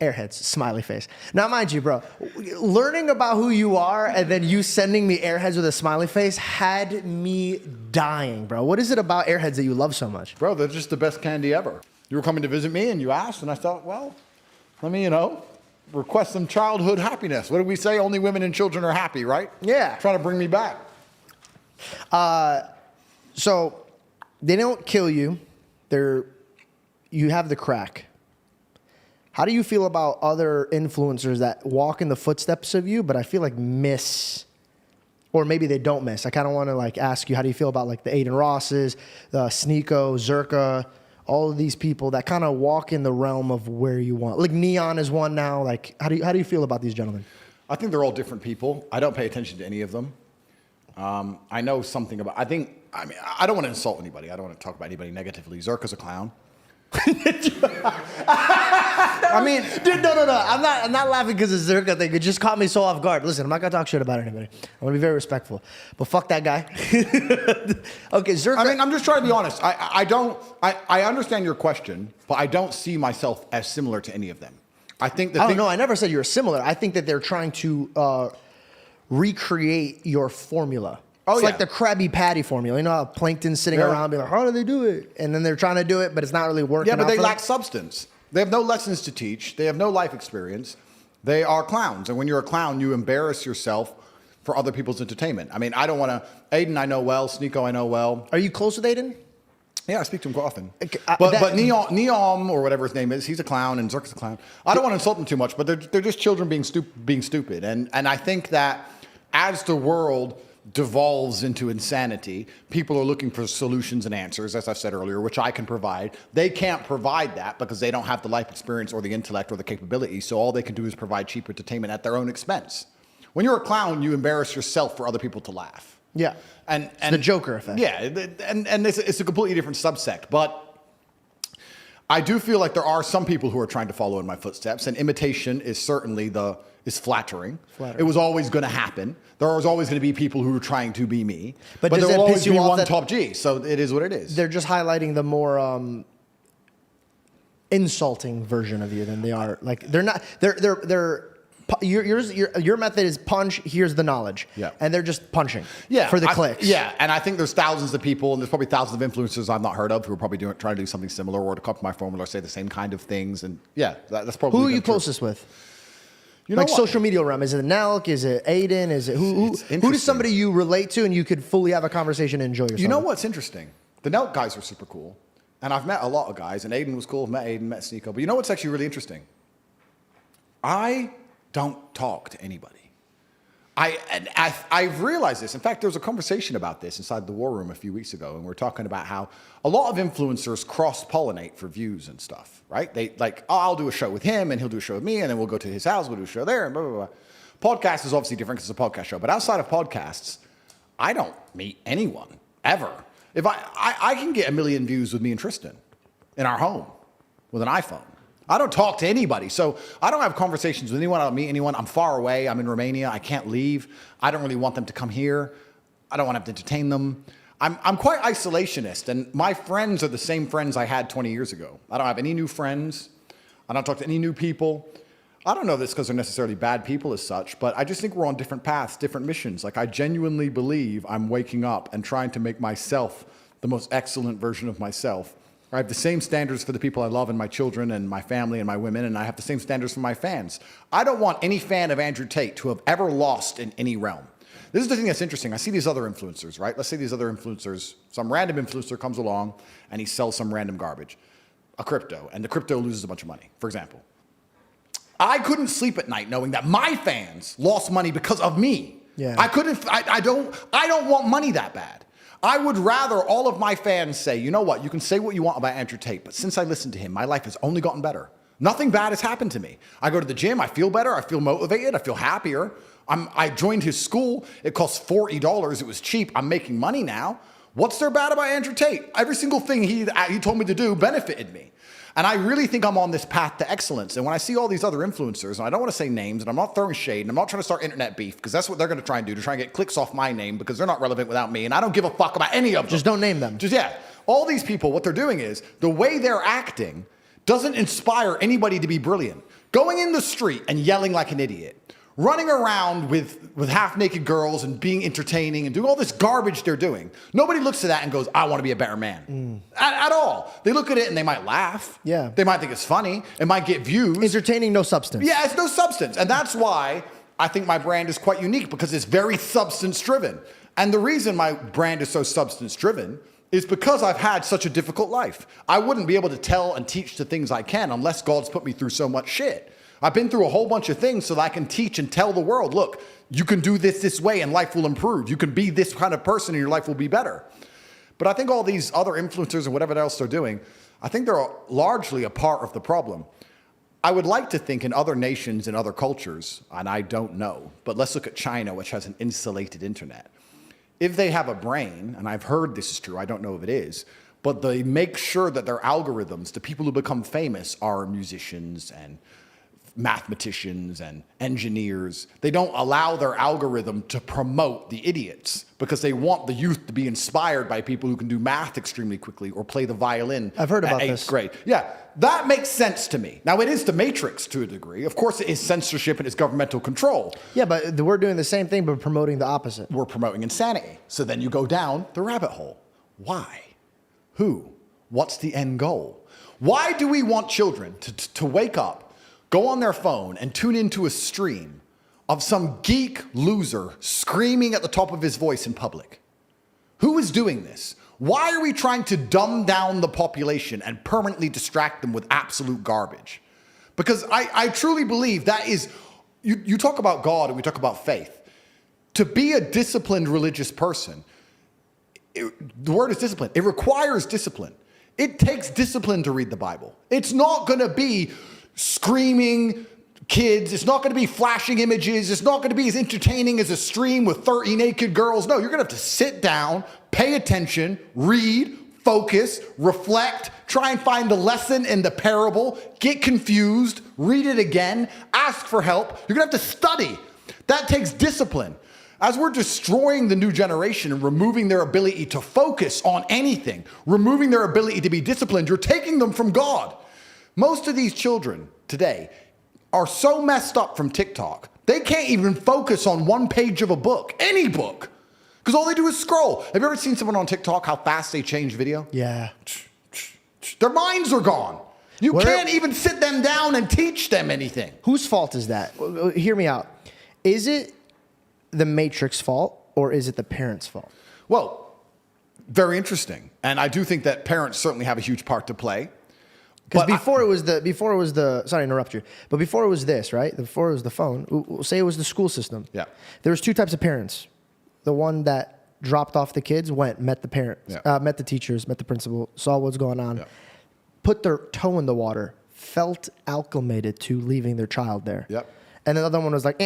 Airheads, smiley face. Now, mind you, bro, learning about who you are and then you sending me airheads with a smiley face had me dying, bro. What is it about airheads that you love so much? Bro, they're just the best candy ever. You were coming to visit me and you asked, and I thought, well, let me, request some childhood happiness. What do we say? Only women and children are happy, right? Yeah. Trying to bring me back. So they don't kill you. You have the crack. How do you feel about other influencers that walk in the footsteps of you, but I feel like miss, or maybe they don't miss? I kind of want to ask you, how do you feel about the Aiden Rosses, the Sneeko, Zerka, all of these people that kind of walk in the realm of where you want? Like Neon is one now. How do you feel about these gentlemen? I think they're all different people. I don't pay attention to any of them. I know something about. I don't want to insult anybody. I don't want to talk about anybody negatively. Zerka's a clown. Dude, no. I'm not laughing because of Zerka thing. It just caught me so off guard. Listen, I'm not gonna talk shit about anybody. I'm gonna be very respectful. But fuck that guy. Okay, Zerka. I'm just trying to be honest. I understand your question, but I don't see myself as similar to any of them. I think that. No, I never said you were similar. I think that they're trying to recreate your formula. It's like the Krabby Patty formula. You know how Plankton's sitting around being like, how do they do it? And then they're trying to do it, but it's not really working out. Yeah, but they lack substance. They have no lessons to teach. They have no life experience. They are clowns. And when you're a clown, you embarrass yourself for other people's entertainment. I don't want to... Aiden I know well. Sneeko I know well. Are you close with Aiden? Yeah, I speak to him quite often. But Neom, or whatever his name is, he's a clown and Zerka's a clown. I don't want to insult them too much, but they're just children being stupid. And I think that as the world devolves into insanity, people are looking for solutions and answers, as I said earlier, which I can provide. They can't provide that because they don't have the life experience or the intellect or the capability, so all they can do is provide cheap entertainment at their own expense. When you're a clown, you embarrass yourself for other people to laugh. Yeah, and the Joker effect. Yeah, and it's a completely different subsect, but I do feel like there are some people who are trying to follow in my footsteps, and imitation is certainly flattering. It was always going to happen. There was always going to be people who were trying to be me. But there will always be one top G, so it is what it is. They're just highlighting the more insulting version of you than they are. They're not. Your method is punch. Here's the knowledge. Yeah. And they're just punching. Yeah. For the clicks. Yeah. And I think there's thousands of people, and there's probably thousands of influencers I've not heard of who are probably trying to do something similar or to copy my formula or say the same kind of things. And yeah, that's probably. Who are you closest with? Social media realm. Is it Nelk? Is it Aiden? Is it who is somebody you relate to and you could fully have a conversation and enjoy yourself? You know what's interesting? The Nelk guys are super cool. And I've met a lot of guys, and Aiden was cool. I've met Aiden, met Sneeko. But you know what's actually really interesting? I don't talk to anybody. I've realized this. In fact, there was a conversation about this inside the War Room a few weeks ago, and we're talking about how a lot of influencers cross-pollinate for views and stuff, right? They I'll do a show with him, and he'll do a show with me, and then we'll go to his house, we'll do a show there, and blah, blah, blah. Podcast is obviously different because it's a podcast show, but outside of podcasts, I don't meet anyone, ever. If I can get 1 million views with me and Tristan in our home with an iPhone. I don't talk to anybody. So I don't have conversations with anyone. I don't meet anyone. I'm far away. I'm in Romania. I can't leave. I don't really want them to come here. I don't want to have to entertain them. I'm quite isolationist, and my friends are the same friends I had 20 years ago. I don't have any new friends. I don't talk to any new people. I don't know this because they're necessarily bad people as such, but I just think we're on different paths, different missions. I genuinely believe I'm waking up and trying to make myself the most excellent version of myself. I have the same standards for the people I love and my children and my family and my women, and I have the same standards for my fans. I don't want any fan of Andrew Tate to have ever lost in any realm. This is the thing that's interesting. I see these other influencers, right? Let's say these other influencers, some random influencer comes along and he sells some random garbage, a crypto, and the crypto loses a bunch of money, for example. I couldn't sleep at night knowing that my fans lost money because of me. Yeah. I don't want money that bad. I would rather all of my fans say, you know what, you can say what you want about Andrew Tate, but since I listened to him, my life has only gotten better. Nothing bad has happened to me. I go to the gym, I feel better, I feel motivated, I feel happier. I joined his school, it cost $40, it was cheap, I'm making money now. What's there bad about Andrew Tate? Every single thing he told me to do benefited me. And I really think I'm on this path to excellence. And when I see all these other influencers, and I don't want to say names, and I'm not throwing shade, and I'm not trying to start internet beef, because that's what they're going to try and do, to try and get clicks off my name, because they're not relevant without me, and I don't give a fuck about any of them. Just don't name them. All these people, what they're doing is, the way they're acting doesn't inspire anybody to be brilliant. going in the street and yelling like an idiot, running around with half-naked girls and being entertaining and doing all this garbage they're doing. Nobody looks at that and goes, I want to be a better man. At all. They look at it and they might laugh. Yeah. They might think it's funny. It might get views. Entertaining, no substance. Yeah, it's no substance. And that's why I think my brand is quite unique, because it's very substance-driven. And the reason my brand is so substance-driven is because I've had such a difficult life. I wouldn't be able to tell and teach the things I can unless God's put me through so much shit. I've been through a whole bunch of things so that I can teach and tell the world, look, you can do this way and life will improve. You can be this kind of person and your life will be better. But I think all these other influencers and whatever else they're doing, I think they're largely a part of the problem. I would like to think in other nations and other cultures, and I don't know, but let's look at China, which has an insulated internet. If they have a brain, and I've heard this is true, I don't know if it is, but they make sure that their algorithms, the people who become famous, are musicians and mathematicians and engineers. They don't allow their algorithm to promote the idiots because they want the youth to be inspired by people who can do math extremely quickly or play the violin. I've heard about at 8th this. grade. Yeah, that makes sense to me. Now, it is the Matrix to a degree. Of course, it is censorship and it's governmental control. Yeah, but we're doing the same thing, but promoting the opposite. We're promoting insanity. So then you go down the rabbit hole. Why? Who? What's the end goal? Why do we want children to wake up, go on their phone and tune into a stream of some geek loser screaming at the top of his voice in public? Who is doing this? Why are we trying to dumb down the population and permanently distract them with absolute garbage? Because I truly believe that is, you talk about God and we talk about faith. To be a disciplined religious person, the word is discipline. It requires discipline. It takes discipline to read the Bible. It's not going to be screaming kids. It's not going to be flashing images. It's not going to be as entertaining as a stream with 30 naked girls. No, you're going to have to sit down, pay attention, read, focus, reflect, try and find the lesson in the parable, get confused, read it again, ask for help. You're going to have to study. That takes discipline. As we're destroying the new generation and removing their ability to focus on anything, removing their ability to be disciplined, you're taking them from God. Most of these children today are so messed up from TikTok, they can't even focus on one page of a book, any book, because all they do is scroll. Have you ever seen someone on TikTok, how fast they change video? Yeah. Their minds are gone. You can't even sit them down and teach them anything. Whose fault is that? Hear me out. Is it the Matrix fault or is it the parents' fault? Well, very interesting. And I do think that parents certainly have a huge part to play. Because before it was the, sorry to interrupt you, but before it was this, right? Before it was the phone, we'll say it was the school system. Yeah. There was two types of parents. The one that dropped off the kids, met the parents, met the teachers, met the principal, saw what's going on, put their toe in the water, felt acclimated to leaving their child there. Yep. And the other one was like,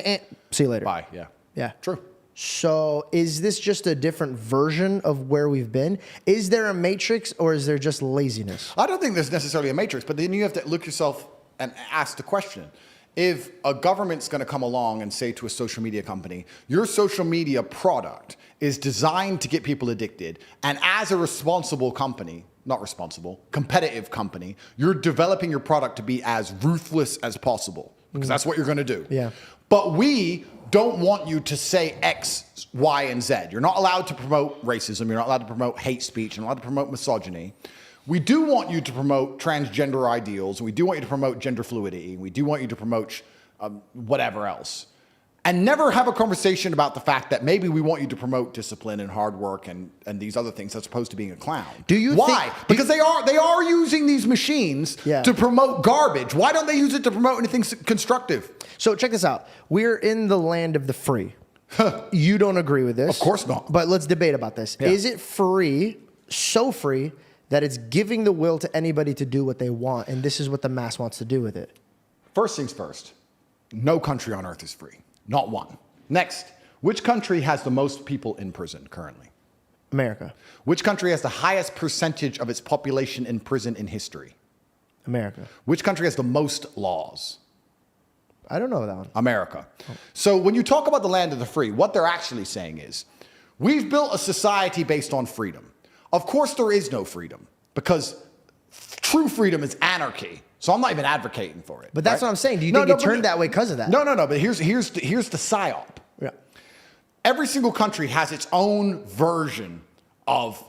see you later. Bye, yeah. Yeah. True. So is this just a different version of where we've been? Is there a matrix or is there just laziness? I don't think there's necessarily a matrix, but then you have to look yourself and ask the question. If a government's going to come along and say to a social media company, your social media product is designed to get people addicted, and as a responsible company, not responsible, competitive company, you're developing your product to be as ruthless as possible, because that's what you're going to do. Yeah. But we don't want you to say X, Y, and Z. You're not allowed to promote racism. You're not allowed to promote hate speech. You're not allowed to promote misogyny. We do want you to promote transgender ideals. We do want you to promote gender fluidity. We do want you to promote whatever else. And never have a conversation about the fact that maybe we want you to promote discipline and hard work and these other things as opposed to being a clown. Do you Why? Because they are using these machines to promote garbage. Why don't they use it to promote anything constructive? So check this out. We're in the land of the free. You don't agree with this. Of course not. But let's debate about this. Yeah. Is it free, so free, that it's giving the will to anybody to do what they want, and this is what the mass wants to do with it? First things first, no country on earth is free. Not one. Next, which country has the most people in prison currently? America. Which country has the highest percentage of its population in prison in history? America. Which country has the most laws? I don't know that one. America. So when you talk about the land of the free, what they're actually saying is, we've built a society based on freedom. Of course there is no freedom, because true freedom is anarchy. So I'm not even advocating for it. But that's right? what I'm saying. Do you think it turned that way because of that? No. But here's the psyop. Yeah. Every single country has its own version of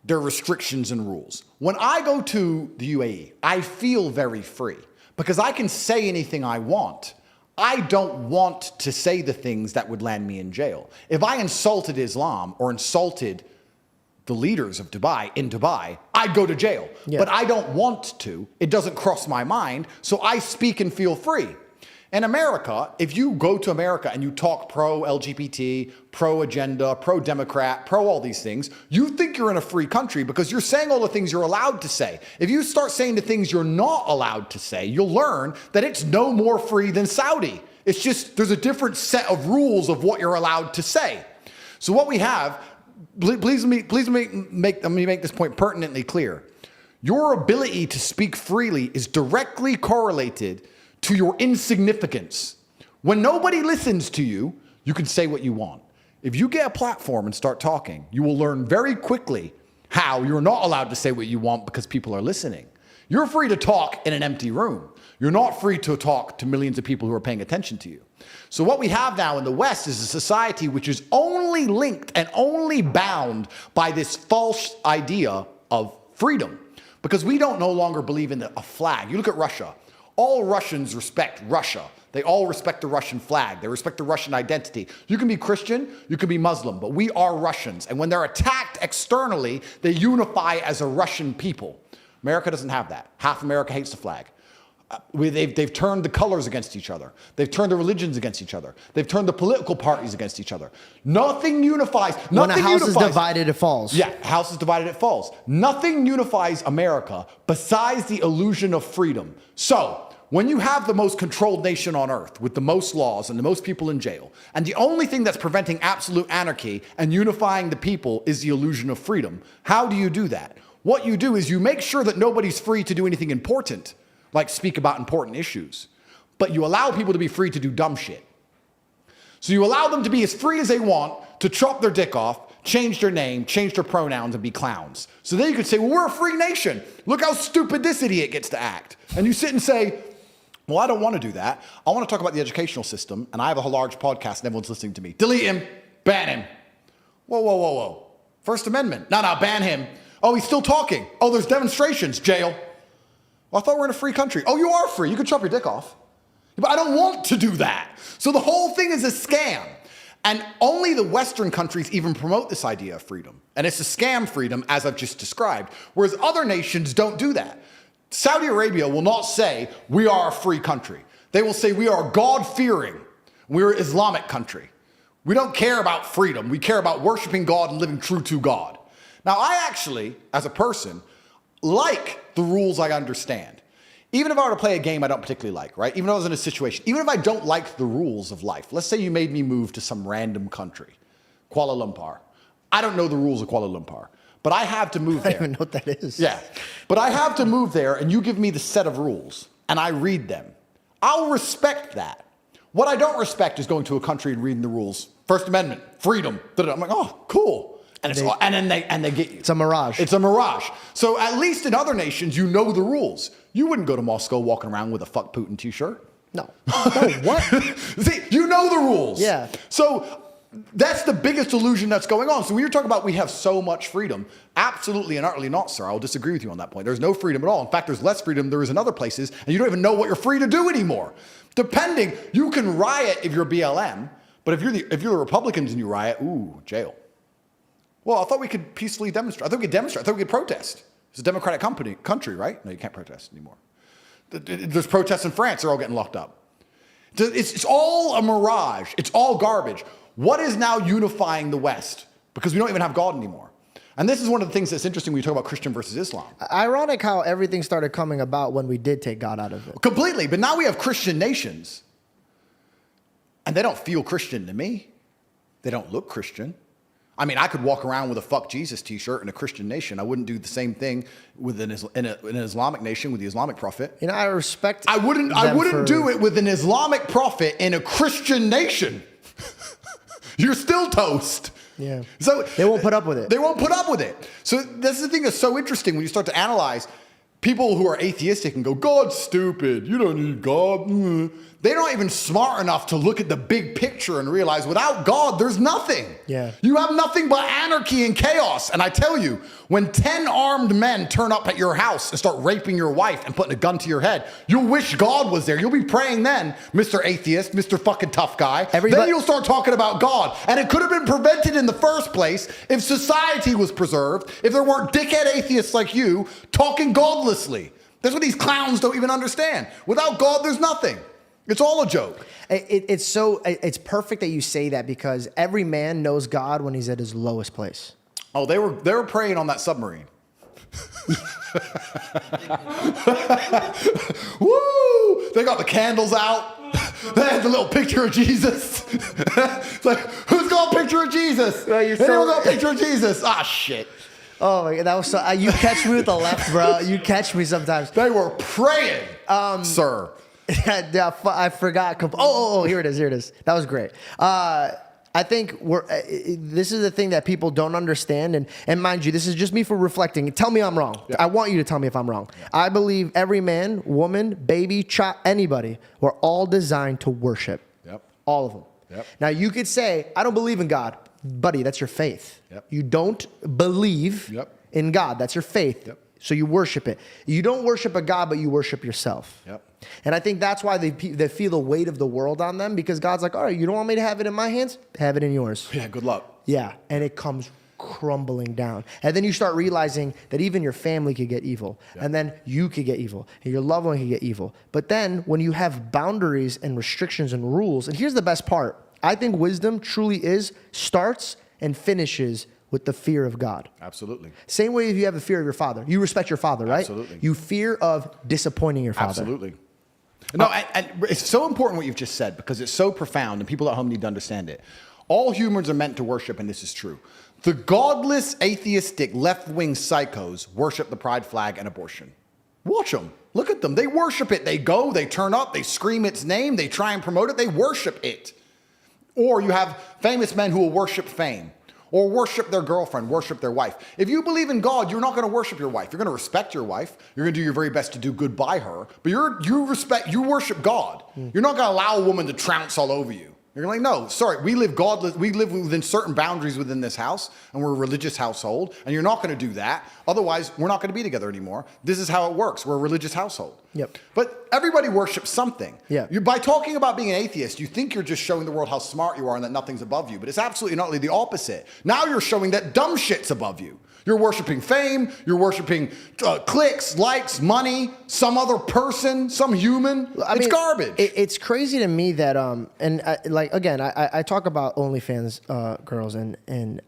their restrictions and rules. When I go to the UAE, I feel very free because I can say anything I want. I don't want to say the things that would land me in jail. If I insulted Islam or insulted the leaders of Dubai, I'd go to jail. Yeah. But I don't want to. It doesn't cross my mind. So I speak and feel free. In America, if you go to America and you talk pro-LGBT, pro-agenda, pro-democrat, pro all these things, you think you're in a free country because you're saying all the things you're allowed to say. If you start saying the things you're not allowed to say, you'll learn that it's no more free than Saudi. It's just there's a different set of rules of what you're allowed to say. So what we have, please let me make this point pertinently clear. Your ability to speak freely is directly correlated to your insignificance. When nobody listens to you, you can say what you want. If you get a platform and start talking, you will learn very quickly how you're not allowed to say what you want because people are listening. You're free to talk in an empty room. You're not free to talk to millions of people who are paying attention to you. So what we have now in the West is a society which is only linked and only bound by this false idea of freedom because we don't no longer believe in a flag. You look at Russia. All Russians respect Russia. They all respect the Russian flag. They respect the Russian identity. You can be Christian, you can be Muslim, but we are Russians. And when they're attacked externally, they unify as a Russian people. America doesn't have that. Half America hates the flag. They've turned the colors against each other. They've turned the religions against each other. They've turned the political parties against each other. Nothing unifies. When a house is divided, it falls. Yeah, house is divided, it falls. Nothing unifies America besides the illusion of freedom. So, when you have the most controlled nation on earth with the most laws and the most people in jail, and the only thing that's preventing absolute anarchy and unifying the people is the illusion of freedom, how do you do that? What you do is you make sure that nobody's free to do anything important, like speak about important issues, but you allow people to be free to do dumb shit. So you allow them to be as free as they want to chop their dick off, change their name, change their pronouns, and be clowns. So then you could say, well, we're a free nation. Look how stupid this idiot gets to act. And you sit and say, well, I don't want to do that. I want to talk about the educational system, and I have a large podcast, and everyone's listening to me. Delete him. Ban him. Whoa. First Amendment. No, ban him. Oh, he's still talking. Oh, there's demonstrations. Jail. Well, I thought we were in a free country. Oh, you are free. You can chop your dick off. But I don't want to do that. So the whole thing is a scam. And only the Western countries even promote this idea of freedom. And it's a scam freedom, as I've just described, whereas other nations don't do that. Saudi Arabia will not say, we are a free country. They will say, we are God-fearing. We're an Islamic country. We don't care about freedom. We care about worshiping God and living true to God. Now, I actually, as a person, like the rules I understand. Even if I were to play a game I don't particularly like, right? Even if I was in a situation, even if I don't like the rules of life. Let's say you made me move to some random country, Kuala Lumpur. I don't know the rules of Kuala Lumpur. But I have to move there. I don't even know what that is. Yeah. But I have to move there, and you give me the set of rules, and I read them. I'll respect that. What I don't respect is going to a country and reading the rules. First Amendment, freedom. I'm like, oh, cool. And they get you. It's a mirage. It's a mirage. So at least in other nations, you know the rules. You wouldn't go to Moscow walking around with a fuck Putin t-shirt. No. No, what? See, you know the rules. Yeah. So that's the biggest illusion that's going on. So when you're talking about we have so much freedom, absolutely and utterly not, sir. I'll disagree with you on that point. There's no freedom at all. In fact, there's less freedom there is in other places, and you don't even know what you're free to do anymore. Depending, you can riot if you're BLM, but if you're the Republicans and you riot, ooh, jail. Well, I thought we could peacefully demonstrate. I thought we could demonstrate. I thought we could protest. It's a democratic country, right? No, you can't protest anymore. There's protests in France. They're all getting locked up. It's all a mirage. It's all garbage. What is now unifying the West? Because we don't even have God anymore. And this is one of the things that's interesting when you talk about Christian versus Islam. Ironic how everything started coming about when we did take God out of it. Completely. But now we have Christian nations. And they don't feel Christian to me. They don't look Christian. I mean, I could walk around with a fuck Jesus t-shirt in a Christian nation. I wouldn't do the same thing with an Islamic nation with the Islamic prophet. You know, I respect I wouldn't do it with an Islamic prophet in a Christian nation. You're still toast. Yeah. So they won't put up with it. They won't put up with it. So that's the thing that's so interesting when you start to analyze people who are atheistic and go, God's stupid. You don't need God. They're not even smart enough to look at the big picture and realize without God, there's nothing. Yeah. You have nothing but anarchy and chaos. And I tell you, when 10 armed men turn up at your house and start raping your wife and putting a gun to your head, you'll wish God was there. You'll be praying then, Mr. Atheist, Mr. fucking tough guy. Then you'll start talking about God. And it could have been prevented in the first place if society was preserved, if there weren't dickhead atheists like you talking godlessly. That's what these clowns don't even understand. Without God, there's nothing. It's all a joke. It's perfect that you say that because every man knows God when he's at his lowest place. Oh, they were praying on that submarine. Woo! They got the candles out. They had the little picture of Jesus. It's like, who's got a picture of Jesus? Anyone got a picture of Jesus? Ah, shit. Oh my God, that was so. You catch me with the left, bro. You catch me sometimes. They were praying, sir. Yeah, I forgot. Oh, here it is. Here it is. That was great. I think this is the thing that people don't understand. And mind you, this is just me for reflecting. Tell me I'm wrong. Yeah. I want you to tell me if I'm wrong. Yeah. I believe every man, woman, baby, child, anybody, we're all designed to worship. Yep. All of them. Yep. Now, you could say, I don't believe in God. Buddy, that's your faith. Yep. You don't believe in God. That's your faith. Yep. So you worship it. You don't worship a God, but you worship yourself. Yep. And I think that's why they feel the weight of the world on them, because God's like, all right, you don't want me to have it in my hands? Have it in yours. Yeah, good luck. Yeah, and it comes crumbling down. And then you start realizing that even your family could get evil. Yep. And then you could get evil. And your loved one could get evil. But then when you have boundaries and restrictions and rules, and here's the best part. I think wisdom truly starts and finishes with the fear of God. Absolutely. Same way if you have the fear of your father. You respect your father, right? Absolutely. You fear of disappointing your father. Absolutely. No, and it's so important what you've just said because it's so profound and people at home need to understand it. All humans are meant to worship, and this is true. The godless, atheistic, left-wing psychos worship the pride flag and abortion. Watch them. Look at them. They worship it. They go, they turn up, they scream its name, they try and promote it, they worship it. Or you have famous men who will worship fame. Or worship their girlfriend, worship their wife. If you believe in God, you're not going to worship your wife. You're going to respect your wife. You're going to do your very best to do good by her. But you worship God. You're not going to allow a woman to trounce all over you. You're like, no, sorry, we live godless. We live within certain boundaries within this house, and we're a religious household, and you're not going to do that. Otherwise, we're not going to be together anymore. This is how it works. We're a religious household. Yep. But everybody worships something. Yeah. By talking about being an atheist, you think you're just showing the world how smart you are and that nothing's above you, but it's absolutely not the opposite. Now you're showing that dumb shit's above you. You're worshiping fame, you're worshiping clicks, likes, money, some other person, some human. It's garbage. It's crazy to me that, I talk about OnlyFans girls, and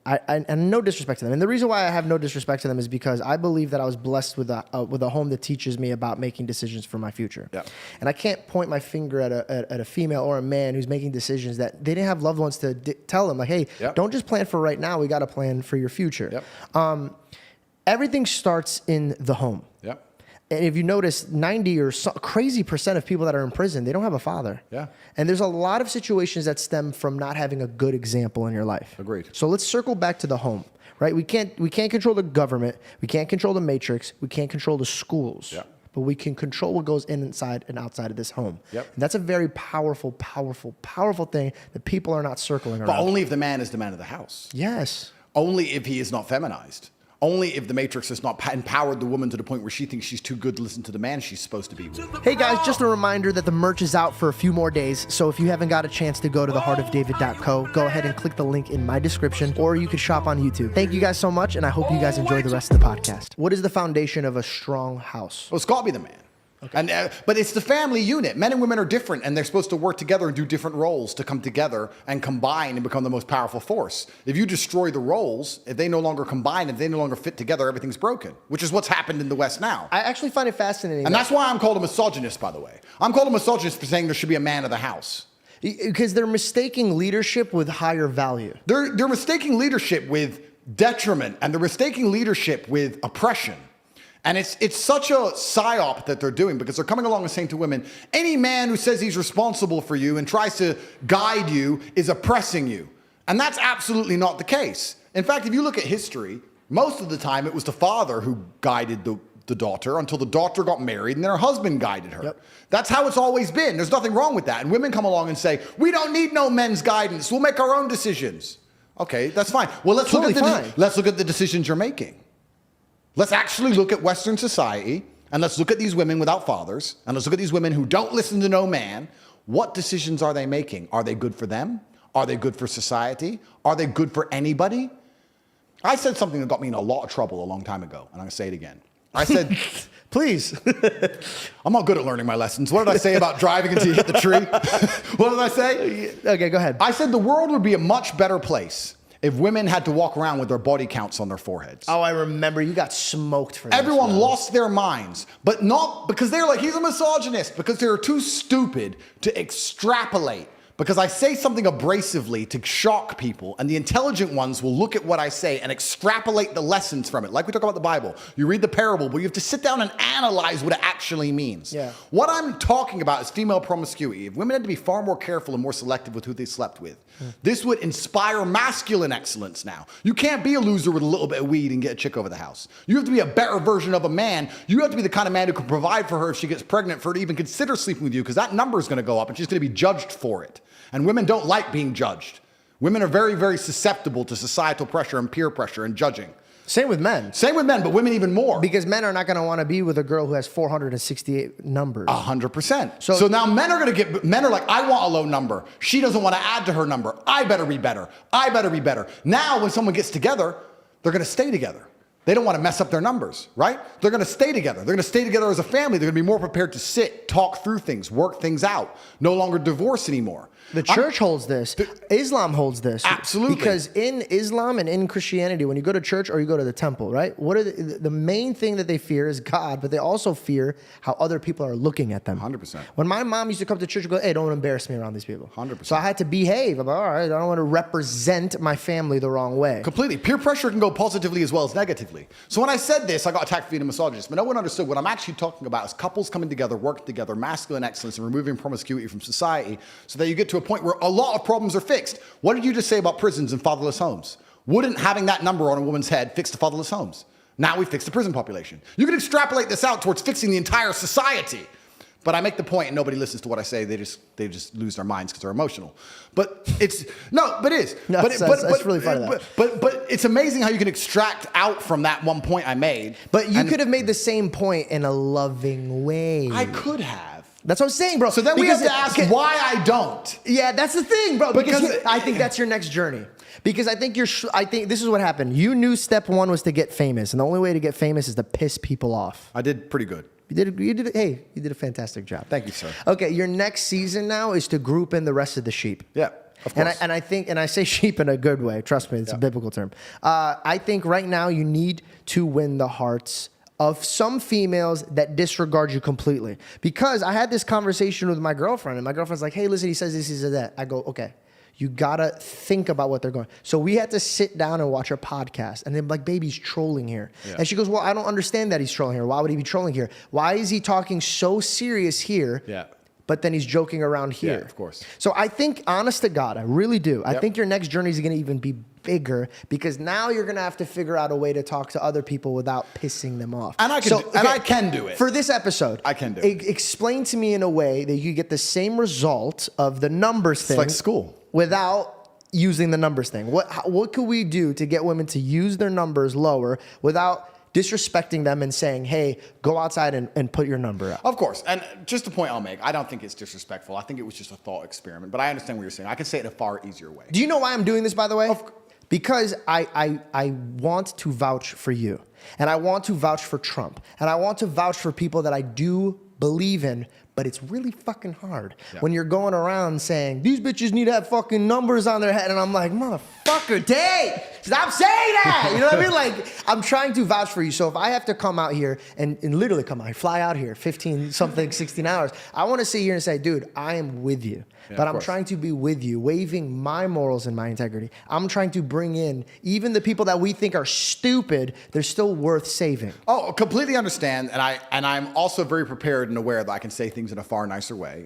no disrespect to them. And the reason why I have no disrespect to them is because I believe that I was blessed with a home that teaches me about making decisions for my future. Yeah. And I can't point my finger at a female or a man who's making decisions that they didn't have loved ones to tell them, like, hey, don't just plan for right now. We got to plan for your future. Yep. Everything starts in the home. Yep. And if you notice, 90 or so crazy percent of people that are in prison, they don't have a father. Yeah. And there's a lot of situations that stem from not having a good example in your life. Agreed. So let's circle back to the home, right? We can't control the government. We can't control the matrix. We can't control the schools. Yeah. But we can control what goes inside and outside of this home. Yep. And that's a very powerful, powerful, powerful thing that people are not circling around. But only if the man is the man of the house. Yes. Only if he is not feminized. Only if the Matrix has not empowered the woman to the point where she thinks she's too good to listen to the man she's supposed to be with. Hey guys, just a reminder that the merch is out for a few more days, so if you haven't got a chance to go to theheartofdavid.co, go ahead and click the link in my description, or you could shop on YouTube. Thank you guys so much, and I hope you guys enjoy the rest of the podcast. What is the foundation of a strong house? Well, it's got to be the man. Okay. But it's the family unit. Men and women are different, and they're supposed to work together and do different roles to come together and combine and become the most powerful force. If you destroy the roles, if they no longer combine, if they no longer fit together, everything's broken, which is what's happened in the West now. I actually find it fascinating. And that's why I'm called a misogynist, by the way. I'm called a misogynist for saying there should be a man of the house. Because they're mistaking leadership with higher value. They're mistaking leadership with detriment, and they're mistaking leadership with oppression. And it's such a psyop that they're doing, because they're coming along and saying to women, any man who says he's responsible for you and tries to guide you is oppressing you. And that's absolutely not the case. In fact, if you look at history, most of the time it was the father who guided the daughter until the daughter got married and then her husband guided her. Yep. That's how it's always been. There's nothing wrong with that. And women come along and say, we don't need no men's guidance. We'll make our own decisions. Okay, that's fine. Well, let's look at the decisions you're making. Let's actually look at Western society, and let's look at these women without fathers, and let's look at these women who don't listen to no man. What decisions are they making? Are they good for them? Are they good for society? Are they good for anybody? I said something that got me in a lot of trouble a long time ago, and I'm going to say it again. I said, please. I'm not good at learning my lessons. What did I say about driving until you hit the tree? What did I say? Okay, go ahead. I said the world would be a much better place if women had to walk around with their body counts on their foreheads. Oh, I remember. You got smoked for that. Everyone lost their minds, but not because they're like, he's a misogynist, because they're too stupid to extrapolate. Because I say something abrasively to shock people, and the intelligent ones will look at what I say and extrapolate the lessons from it. Like we talk about the Bible. You read the parable, but you have to sit down and analyze what it actually means. Yeah. What I'm talking about is female promiscuity. If women had to be far more careful and more selective with who they slept with, this would inspire masculine excellence now. You can't be a loser with a little bit of weed and get a chick over the house. You have to be a better version of a man. You have to be the kind of man who can provide for her if she gets pregnant, for her to even consider sleeping with you, because that number is going to go up and she's going to be judged for it. And women don't like being judged. Women are very, very susceptible to societal pressure and peer pressure and judging. Same with men. Same with men, but women even more. Because men are not going to want to be with a girl who has 468 numbers. 100%. So now men are like, I want a low number. She doesn't want to add to her number. I better be better. I better be better. Now when someone gets together, they're going to stay together. They don't want to mess up their numbers, right? They're going to stay together. They're going to stay together as a family. They're going to be more prepared to sit, talk through things, work things out. No longer divorce anymore. The church holds this. Islam holds this. Absolutely. Because in Islam and in Christianity, when you go to church or you go to the temple, right? What are the main thing that they fear is God, but they also fear how other people are looking at them. 100%. When my mom used to come to church and go, hey, don't embarrass me around these people. 100%. So I had to behave. I'm like, all right, I don't want to represent my family the wrong way. Completely. Peer pressure can go positively as well as negatively. So when I said this, I got attacked for being a misogynist, but no one understood what I'm actually talking about is couples coming together, working together, masculine excellence, and removing promiscuity from society so that you get to a point where a lot of problems are fixed. What did you just say about prisons and fatherless homes? Wouldn't having that number on a woman's head fix the fatherless homes? Now we fix the prison population. You can extrapolate this out towards fixing the entire society. But I make the point and nobody listens to what I say. They just lose their minds because they're emotional. But it's That's really funny. But it's amazing how you can extract out from that one point I made. But you could have made the same point in a loving way. I could have. That's what I'm saying, bro. So then we have to ask why I don't. Yeah, that's the thing, bro. Because I think that's your next journey. Because I think this is what happened. You knew step one was to get famous, and the only way to get famous is to piss people off. I did pretty good. You did a fantastic job. Thank you, sir. Okay, your next season now is to group in the rest of the sheep. Yeah, of course. And I say sheep in a good way. Trust me, it's a biblical term. I think right now you need to win the hearts of some females that disregard you completely. Because I had this conversation with my girlfriend, and my girlfriend's like, hey, listen, he says this, he says that. I go, okay. You gotta think about what they're going. So we had to sit down and watch a podcast, and then like, baby's trolling here. Yeah. And she goes, well, I don't understand that he's trolling here. Why would he be trolling here? Why is he talking so serious here? Yeah. But then he's joking around here. Yeah, of course. So I think, honest to God, I really do. I think your next journey is going to even be bigger because now you're going to have to figure out a way to talk to other people without pissing them off. And I can do it. For this episode, I can do it. Explain to me in a way that you get the same result of the numbers thing. It's like school. Without using the numbers thing. What could we do to get women to use their numbers lower without disrespecting them and saying, hey, go outside and put your number up? Of course. And just a point I'll make, I don't think it's disrespectful. I think it was just a thought experiment. But I understand what you're saying. I can say it in a far easier way. Do you know why I'm doing this, by the way? Because I want to vouch for you. And I want to vouch for Trump. And I want to vouch for people that I do believe in. But it's really fucking hard when you're going around saying, these bitches need to have fucking numbers on their head. And I'm like, motherfucker, Tate, stop saying that. You know what I mean? Like, I'm trying to vouch for you. So if I have to come out here and literally come out here, fly out here 16 hours, I want to sit here and say, dude, I am with you. Yeah, but I'm trying to be with you, waiving my morals and my integrity. I'm trying to bring in even the people that we think are stupid, they're still worth saving. Oh, completely understand. And I'm also very prepared and aware that I can say things in a far nicer way.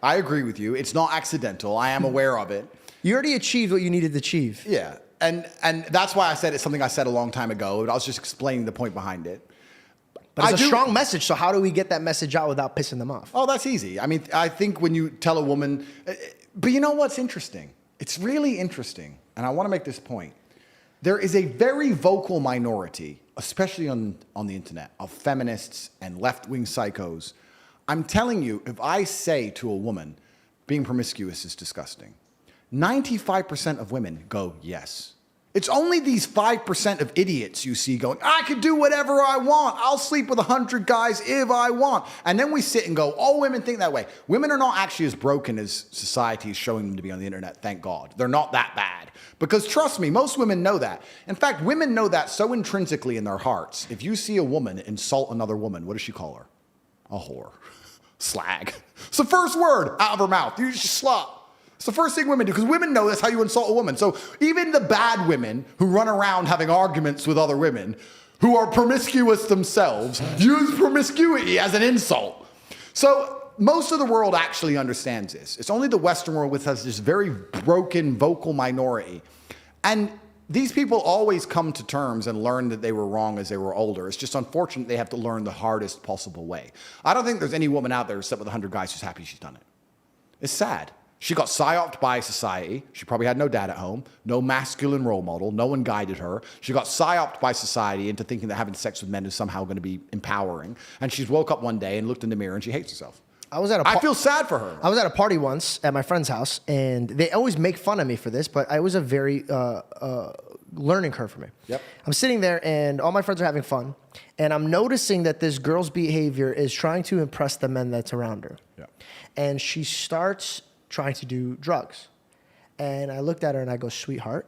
I agree with you. It's not accidental. I am aware of it. You already achieved what you needed to achieve. Yeah. And that's why I said it's something I said a long time ago. I was just explaining the point behind it. But it's a strong message, so how do we get that message out without pissing them off? Oh, that's easy. I mean, I think when you tell a woman, but you know what's interesting? It's really interesting, and I want to make this point. There is a very vocal minority, especially on the internet, of feminists and left-wing psychos. I'm telling you, if I say to a woman, being promiscuous is disgusting, 95% of women go, yes. It's only these 5% of idiots you see going, I can do whatever I want. I'll sleep with 100 guys if I want. And then we sit and go, oh, women think that way. Women are not actually as broken as society is showing them to be on the internet, thank God. They're not that bad. Because trust me, most women know that. In fact, women know that so intrinsically in their hearts. If you see a woman insult another woman, what does she call her? A whore. Slag. It's the first word out of her mouth. You just slut. It's the first thing women do, because women know that's how you insult a woman. So even the bad women who run around having arguments with other women, who are promiscuous themselves, use promiscuity as an insult. So most of the world actually understands this. It's only the Western world which has this very broken vocal minority. And these people always come to terms and learn that they were wrong as they were older. It's just unfortunate they have to learn the hardest possible way. I don't think there's any woman out there who slept with 100 guys who's happy she's done it. It's sad. She got psyoped by society. She probably had no dad at home, no masculine role model. No one guided her. She got psyoped by society into thinking that having sex with men is somehow going to be empowering. And she's woke up one day and looked in the mirror and she hates herself. I feel sad for her. I was at a party once at my friend's house, and they always make fun of me for this, but it was a very learning curve for me. Yep. I'm sitting there, and all my friends are having fun, and I'm noticing that this girl's behavior is trying to impress the men that's around her. Yeah. And she starts trying to do drugs. And I looked at her and I go, sweetheart.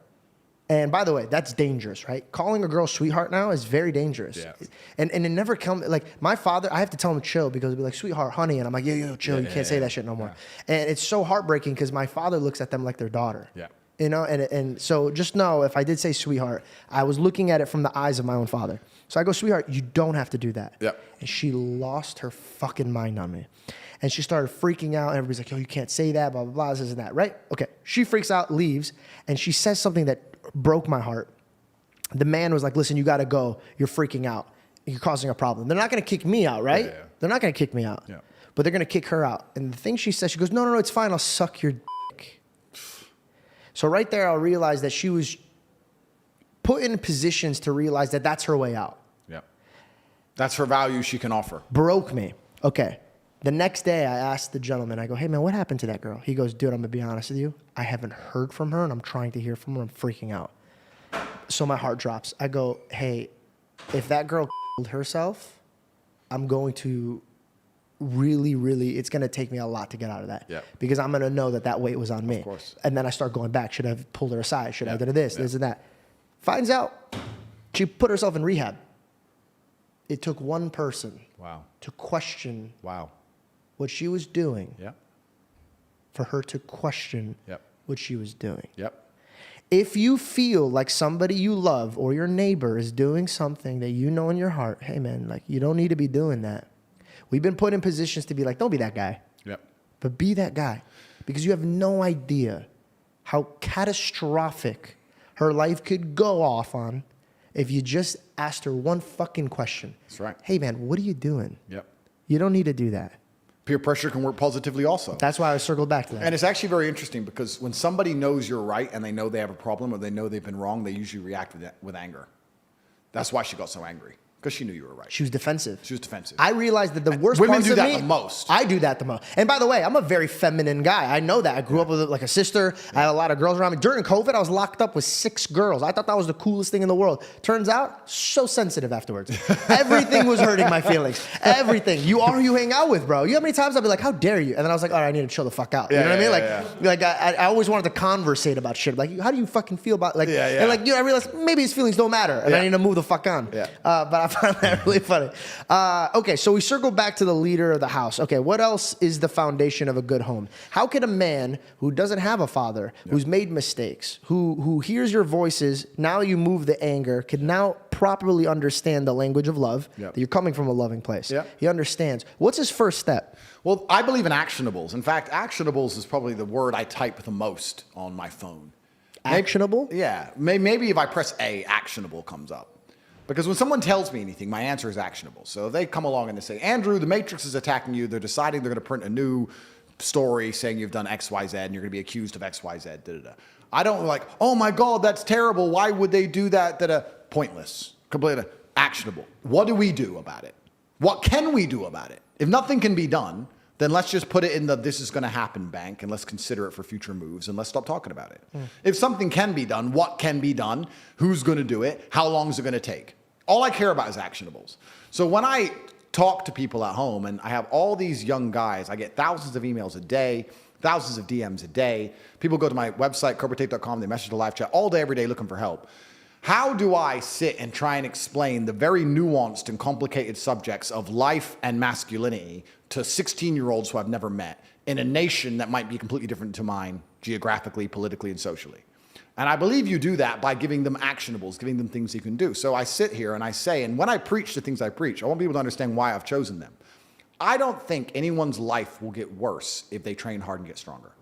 And by the way, that's dangerous, right? Calling a girl sweetheart now is very dangerous. Yeah. And it never comes, like my father, I have to tell him chill because he'll be like, sweetheart, honey. And I'm like, yo, chill. You can't say that shit no more. Yeah. And it's so heartbreaking because my father looks at them like their daughter. Yeah. You know, and so just know if I did say sweetheart, I was looking at it from the eyes of my own father. So I go, sweetheart, you don't have to do that. Yeah. And she lost her fucking mind on me. And she started freaking out. And everybody's like, yo, you can't say that, blah, blah, blah, this and that, right? Okay. She freaks out, leaves, and she says something that broke my heart. The man was like, listen, you got to go. You're freaking out. You're causing a problem. They're not going to kick me out, right? Yeah. They're not going to kick me out. Yeah. But they're going to kick her out. And the thing she says, she goes, no, it's fine. I'll suck your dick. So right there, I realized that she was put in positions to realize that that's her way out. Yeah. That's her value she can offer. Broke me. Okay. The next day, I asked the gentleman, I go, hey, man, what happened to that girl? He goes, dude, I'm going to be honest with you. I haven't heard from her, and I'm trying to hear from her. I'm freaking out. So my heart drops. I go, hey, if that girl killed herself, I'm going to really, it's going to take me a lot to get out of that. Yeah. Because I'm going to know that weight was on me. Of course. And then I start going back. Should I have pulled her aside? Should I have done this and that? Finds out she put herself in rehab. It took one person to question what she was doing for her to question what she was doing. Yep. If you feel like somebody you love or your neighbor is doing something that you know in your heart, hey, man, like you don't need to be doing that. We've been put in positions to be like, don't be that guy. Yep. But be that guy. Because you have no idea how catastrophic her life could go off on if you just asked her one fucking question. That's right. Hey, man, what are you doing? Yep. You don't need to do that. Peer pressure can work positively also. That's why I circled back to that. And it's actually very interesting because when somebody knows you're right and they know they have a problem or they know they've been wrong, they usually react with anger. That's why she got so angry. Because she knew you were right. She was defensive. She was defensive. I realized that the worst women parts do of that me, the most. I do that the most. And by the way, I'm a very feminine guy. I know that. I grew up with like a sister. I had a lot of girls around me. During COVID, I was locked up with 6 girls. I thought that was the coolest thing in the world. Turns out, so sensitive afterwards. Everything was hurting my feelings. Everything. You are who you hang out with, bro. You know how many times I'd be like, how dare you? And then I was like, all right, I need to chill the fuck out. You know what I mean? Like I always wanted to conversate about shit. Like, how do you fucking feel about like? And like, I realized maybe his feelings don't matter, and I need to move the fuck on. Yeah. But I found that really funny. Okay, so we circle back to the leader of the house. Okay, what else is the foundation of a good home? How can a man who doesn't have a father, who's made mistakes, who hears your voices, now you move the anger, can now properly understand the language of love, that you're coming from a loving place. He understands. What's his first step? Well, I believe in actionables. In fact, actionables is probably the word I type the most on my phone. Actionable? Yeah. Maybe if I press A, actionable comes up. Because when someone tells me anything, my answer is actionable. So if they come along and they say, Andrew, the Matrix is attacking you. They're deciding they're going to print a new story saying you've done X, Y, Z, and you're going to be accused of X, Y, Z, da-da-da. I don't like, oh my God, that's terrible. Why would they do that? Da-da. Pointless, completely actionable. What do we do about it? What can we do about it? If nothing can be done, then let's just put it in the this is going to happen bank and let's consider it for future moves and let's stop talking about it. If something can be done, what can be done? Who's going to do it? How long is it going to take? All I care about is actionables. So when I talk to people at home and I have all these young guys, I get thousands of emails a day, thousands of DMs a day. People go to my website, CobraTate.com, they message the live chat all day, every day looking for help. How do I sit and try and explain the very nuanced and complicated subjects of life and masculinity to 16-year-olds who I've never met in a nation that might be completely different to mine geographically, politically, and socially? And I believe you do that by giving them actionables, giving them things you can do. So I sit here and I say, and when I preach the things I preach, I want people to understand why I've chosen them. I don't think anyone's life will get worse if they train hard and get stronger.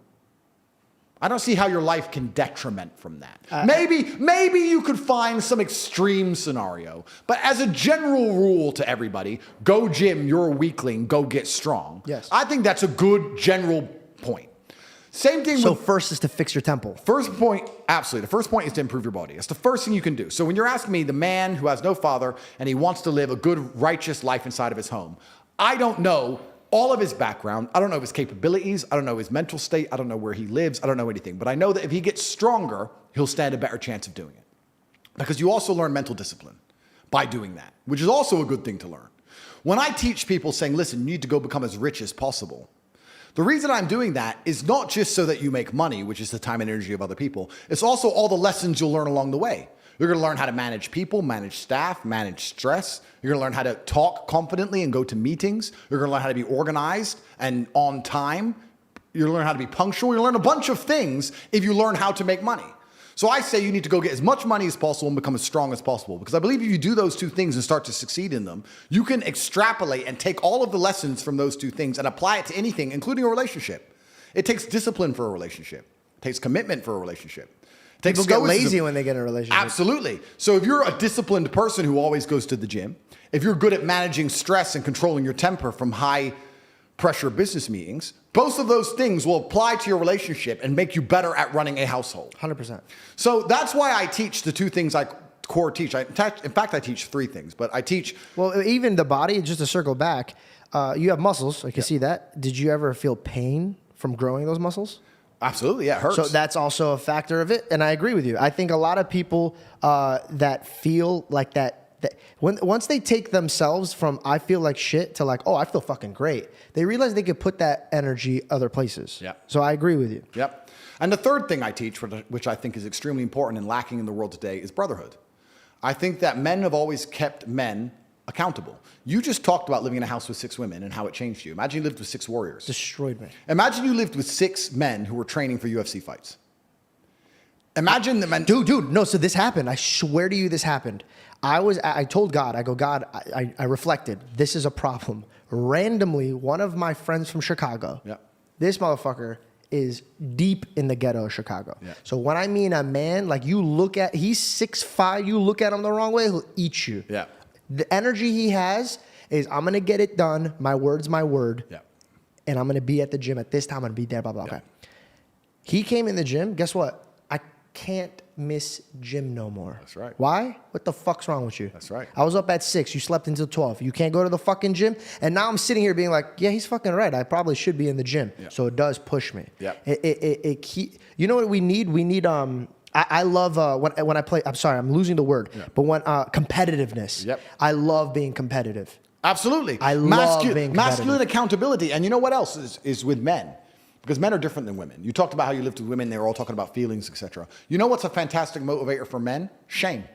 I don't see how your life can detriment from that. Maybe you could find some extreme scenario, but as a general rule to everybody, go gym, you're a weakling, go get strong. Yes. I think that's a good general point. Same thing So with... first is to fix your temple. First point, absolutely. The first point is to improve your body. It's the first thing you can do. So when you're asking me, the man who has no father and he wants to live a good, righteous life inside of his home, I don't know all of his background. I don't know his capabilities. I don't know his mental state. I don't know where he lives. I don't know anything. But I know that if he gets stronger, he'll stand a better chance of doing it. Because you also learn mental discipline by doing that, which is also a good thing to learn. When I teach people saying, listen, you need to go become as rich as possible, the reason I'm doing that is not just so that you make money, which is the time and energy of other people. It's also all the lessons you'll learn along the way. You're going to learn how to manage people, manage staff, manage stress. You're going to learn how to talk confidently and go to meetings. You're going to learn how to be organized and on time. You're going to learn how to be punctual. You'll learn a bunch of things if you learn how to make money. So I say you need to go get as much money as possible and become as strong as possible. Because I believe if you do those two things and start to succeed in them, you can extrapolate and take all of the lessons from those two things and apply it to anything, including a relationship. It takes discipline for a relationship. It takes commitment for a relationship. People get lazy when they get in a relationship. Absolutely. So if you're a disciplined person who always goes to the gym, if you're good at managing stress and controlling your temper from high pressure business meetings, both of those things will apply to your relationship and make you better at running a household. 100%. So that's why I teach the two things I core teach. In fact, I teach three things, but I teach... Well, even the body, just to circle back, you have muscles. I can see that. Did you ever feel pain from growing those muscles? Absolutely, yeah, it hurts. So that's also a factor of it, and I agree with you. I think a lot of people that feel like that once they take themselves from I feel like shit to like, oh, I feel fucking great, they realize they could put that energy other places. Yeah. So I agree with you. Yep. And the third thing I teach, which I think is extremely important and lacking in the world today, is brotherhood. I think that men have always kept men accountable. You just talked about living in a house with 6 women and how it changed you. Imagine you lived with 6 warriors. Destroyed me. Imagine you lived with 6 men who were training for UFC fights. Imagine the men... Dude, no, so this happened. I swear to you this happened. I told God, I go, God, I reflected. This is a problem. Randomly, one of my friends from Chicago, this motherfucker is deep in the ghetto of Chicago. Yeah. So when I mean a man, like you look at, he's 6'5", you look at him the wrong way, he'll eat you. Yeah. The energy he has is, I'm going to get it done. My word's my word. Yeah. And I'm going to be at the gym at this time. I'm going to be there, blah, blah, blah. Okay. He came in the gym. Guess what? I can't miss gym no more. That's right. Why? What the fuck's wrong with you? That's right. I was up at 6. You slept until 12. You can't go to the fucking gym. And now I'm sitting here being like, yeah, he's fucking right. I probably should be in the gym. Yeah. So it does push me. Yeah. You know what we need? We need, I love when I play, I'm sorry, I'm losing the word, but when competitiveness. Yep. I love being competitive. Absolutely. I love being competitive. Masculine accountability. And you know what else is with men? Because men are different than women. You talked about how you lived with women. They were all talking about feelings, etc. You know what's a fantastic motivator for men? Shame.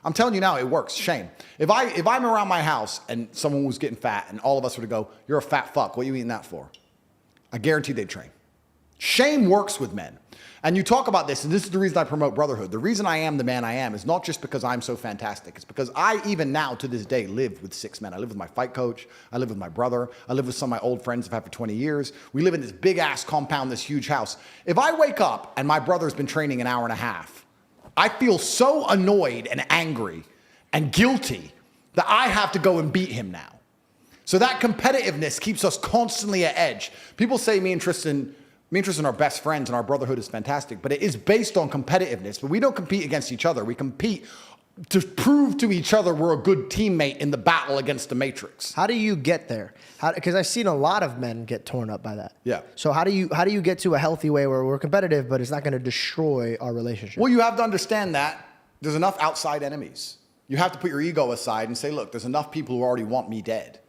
I'm telling you now, it works. Shame. If I'm around my house and someone was getting fat and all of us were to go, you're a fat fuck, what are you eating that for? I guarantee they'd train. Shame works with men. And you talk about this, and this is the reason I promote brotherhood. The reason I am the man I am is not just because I'm so fantastic. It's because I, even now, to this day, live with 6 men. I live with my fight coach. I live with my brother. I live with some of my old friends I've had for 20 years. We live in this big-ass compound, this huge house. If I wake up and my brother's been training an hour and a half, I feel so annoyed and angry and guilty that I have to go and beat him now. So that competitiveness keeps us constantly at edge. People say me and Tristan are best friends and our brotherhood is fantastic, but it is based on competitiveness. But we don't compete against each other. We compete to prove to each other we're a good teammate in the battle against the Matrix. How do you get there? Because I've seen a lot of men get torn up by that. Yeah. So how do you get to a healthy way where we're competitive, but it's not going to destroy our relationship? Well, you have to understand that there's enough outside enemies. You have to put your ego aside and say, look, there's enough people who already want me dead.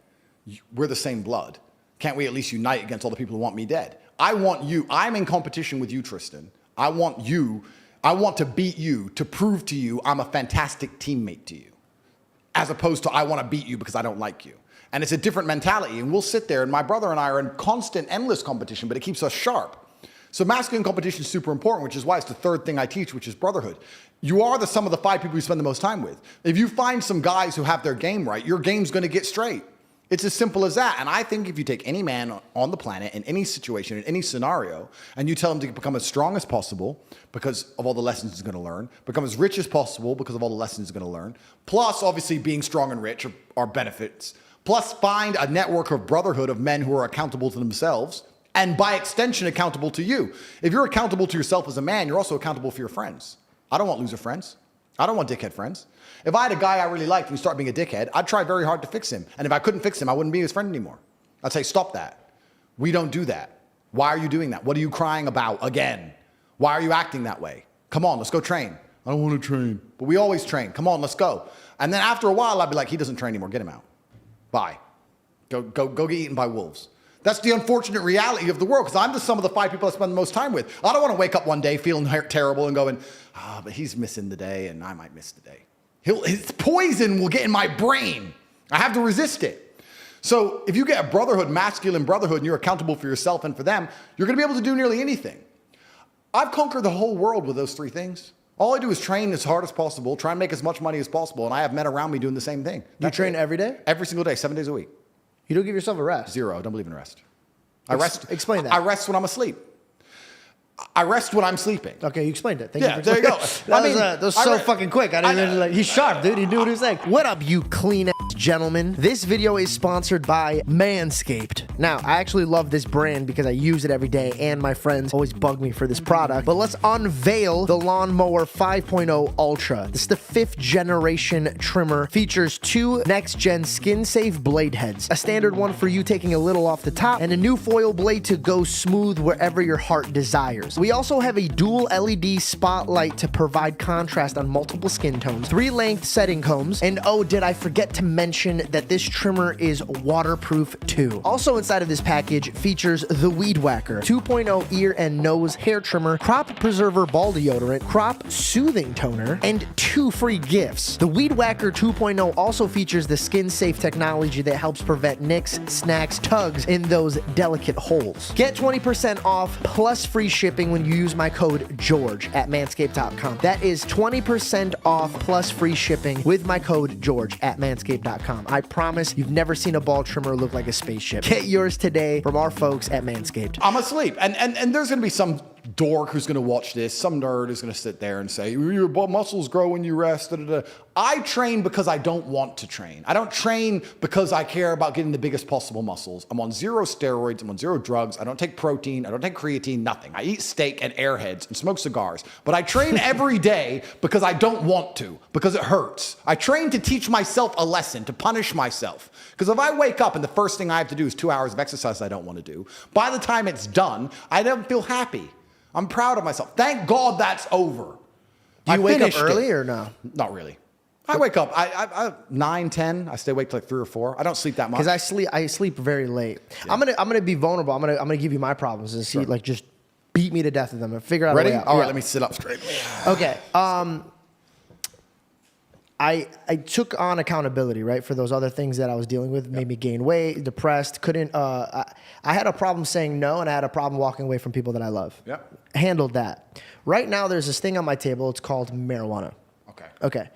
We're the same blood. Can't we at least unite against all the people who want me dead? I want you. I'm in competition with you, Tristan. I want to beat you to prove to you I'm a fantastic teammate to you, as opposed to I want to beat you because I don't like you. And it's a different mentality. And we'll sit there, and my brother and I are in constant, endless competition, but it keeps us sharp. So masculine competition is super important, which is why it's the third thing I teach, which is brotherhood. You are the sum of the 5 people you spend the most time with. If you find some guys who have their game right, your game's going to get straight. It's as simple as that. And I think if you take any man on the planet, in any situation, in any scenario, and you tell him to become as strong as possible because of all the lessons he's going to learn, become as rich as possible because of all the lessons he's going to learn, plus obviously being strong and rich are benefits, plus find a network of brotherhood of men who are accountable to themselves, and by extension, accountable to you. If you're accountable to yourself as a man, you're also accountable for your friends. I don't want loser friends. I don't want dickhead friends. If I had a guy I really liked and he started being a dickhead, I'd try very hard to fix him. And if I couldn't fix him, I wouldn't be his friend anymore. I'd say, stop that. We don't do that. Why are you doing that? What are you crying about again? Why are you acting that way? Come on, let's go train. I don't want to train. But we always train. Come on, let's go. And then after a while, I'd be like, he doesn't train anymore. Get him out. Bye. Go get eaten by wolves. That's the unfortunate reality of the world, because I'm the sum of the 5 people I spend the most time with. I don't want to wake up one day feeling terrible and going, but he's missing the day and I might miss the day. His poison will get in my brain. I have to resist it. So if you get a brotherhood, masculine brotherhood, and you're accountable for yourself and for them, you're going to be able to do nearly anything. I've conquered the whole world with those 3 things. All I do is train as hard as possible, try and make as much money as possible, and I have men around me doing the same thing. You train every day? Every single day, 7 days a week. You don't give yourself a rest? 0. I don't believe in rest. Explain that. I rest when I'm asleep. I rest when I'm sleeping. Okay, you explained it. Thank Yeah, you there you go. that was so fucking quick. I didn't even he's sharp, dude. He knew what he was saying. What up, you clean ass gentlemen? This video is sponsored by Manscaped. Now, I actually love this brand because I use it every day, and my friends always bug me for this product. But let's unveil the Lawnmower 5.0 Ultra. This is the 5th generation trimmer. Features 2 next-gen skin-safe blade heads, a standard one for you taking a little off the top, and a new foil blade to go smooth wherever your heart desires. We also have a dual LED spotlight to provide contrast on multiple skin tones, 3 length setting combs, and oh, did I forget to mention that this trimmer is waterproof too. Also inside of this package features the Weed Whacker 2.0 ear and nose hair trimmer, crop preserver ball deodorant, crop soothing toner, and 2 free gifts. The Weed Whacker 2.0 also features the skin safe technology that helps prevent nicks, snacks, tugs in those delicate holes. Get 20% off plus free shipping when you use my code George at manscaped.com. That is 20% off plus free shipping with my code George at manscaped.com. I promise you've never seen a ball trimmer look like a spaceship. Get yours today from our folks at Manscaped. I'm asleep. And there's going to be some dork who's going to watch this, some nerd who's going to sit there and say, your muscles grow when you rest. Da, da, da. I train because I don't want to train. I don't train because I care about getting the biggest possible muscles. I'm on 0 steroids. I'm on 0 drugs. I don't take protein. I don't take creatine, nothing. I eat steak and airheads and smoke cigars. But I train every day because I don't want to, because it hurts. I train to teach myself a lesson, to punish myself. Because if I wake up and the first thing I have to do is 2 hours of exercise I don't want to do, by the time it's done, I don't feel happy. I'm proud of myself. Thank God that's over. Do you wake up early or no? Not really. I wake up. I 9, 10. I stay awake till like 3 or 4. I don't sleep that much. Because I sleep very late. Yeah. I'm gonna be vulnerable. I'm gonna give you my problems and see like just beat me to death with them and figure out a way out. All right, let me sit up straight. Okay. I took on accountability, right, for those other things that I was dealing with, made me gain weight, depressed, couldn't, I had a problem saying no, and I had a problem walking away from people that I love. Yep. Handled that. Right now, there's this thing on my table. It's called marijuana. Okay. Okay.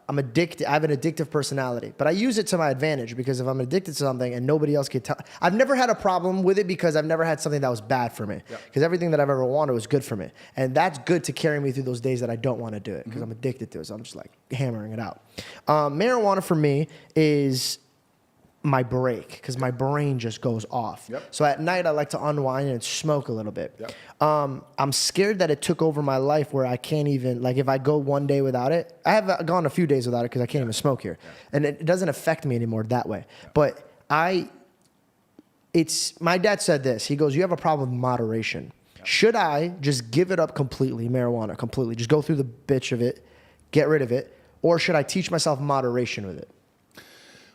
I'm addicted. I have an addictive personality, but I use it to my advantage because if I'm addicted to something and nobody else can tell, I've never had a problem with it because I've never had something that was bad for me. Because everything that I've ever wanted was good for me, and that's good to carry me through those days that I don't want to do it because I'm addicted to it. So I'm just like hammering it out. Marijuana for me is my break because my brain just goes off. So at night I like to unwind and smoke a little bit. I'm scared that it took over my life where I can't even, like if I go one day without it, I have gone a few days without it because I can't even smoke here. And it doesn't affect me anymore that way. But my dad said this, he goes, you have a problem with moderation. Should I just give it up completely, marijuana completely, just go through the bitch of it, get rid of it, or should I teach myself moderation with it?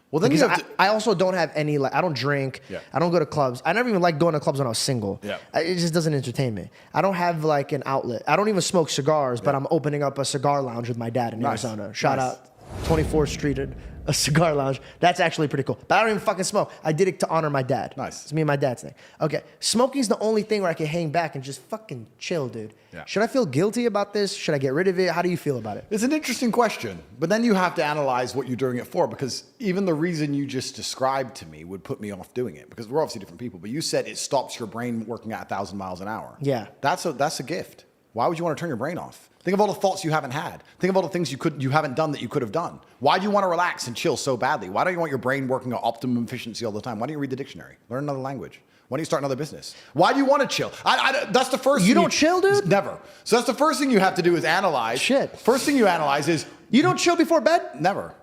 Well, then I also don't have any, like, I don't drink. I don't go to clubs. I never even liked going to clubs when I was single. It just doesn't entertain me. I don't have like an outlet. I don't even smoke cigars, but I'm opening up a cigar lounge with my dad in Arizona. Shout out 24th Street, a cigar lounge. That's actually pretty cool. But I don't even fucking smoke. I did it to honor my dad. It's me and my dad's thing. Okay, smoking's the only thing where I can hang back and just fucking chill, dude. Should I feel guilty about this? Should I get rid of it? How do you feel about it? It's an interesting question, but then you have to analyze what you're doing it for, because even the reason you just described to me would put me off doing it, because we're obviously different people, but you said it stops your brain working at 1,000 miles an hour. That's a gift. Why would you want to turn your brain off? Think of all the thoughts you haven't had. Think of all the things you haven't done that you could have done. Why do you want to relax and chill so badly? Why don't you want your brain working at optimum efficiency all the time? Why don't you read the dictionary? Learn another language. Why don't you start another business? Why do you want to chill? That's the first thing. You don't chill, dude? Never. So that's the first thing you have to do is analyze. First thing you analyze is... You don't chill before bed? Never.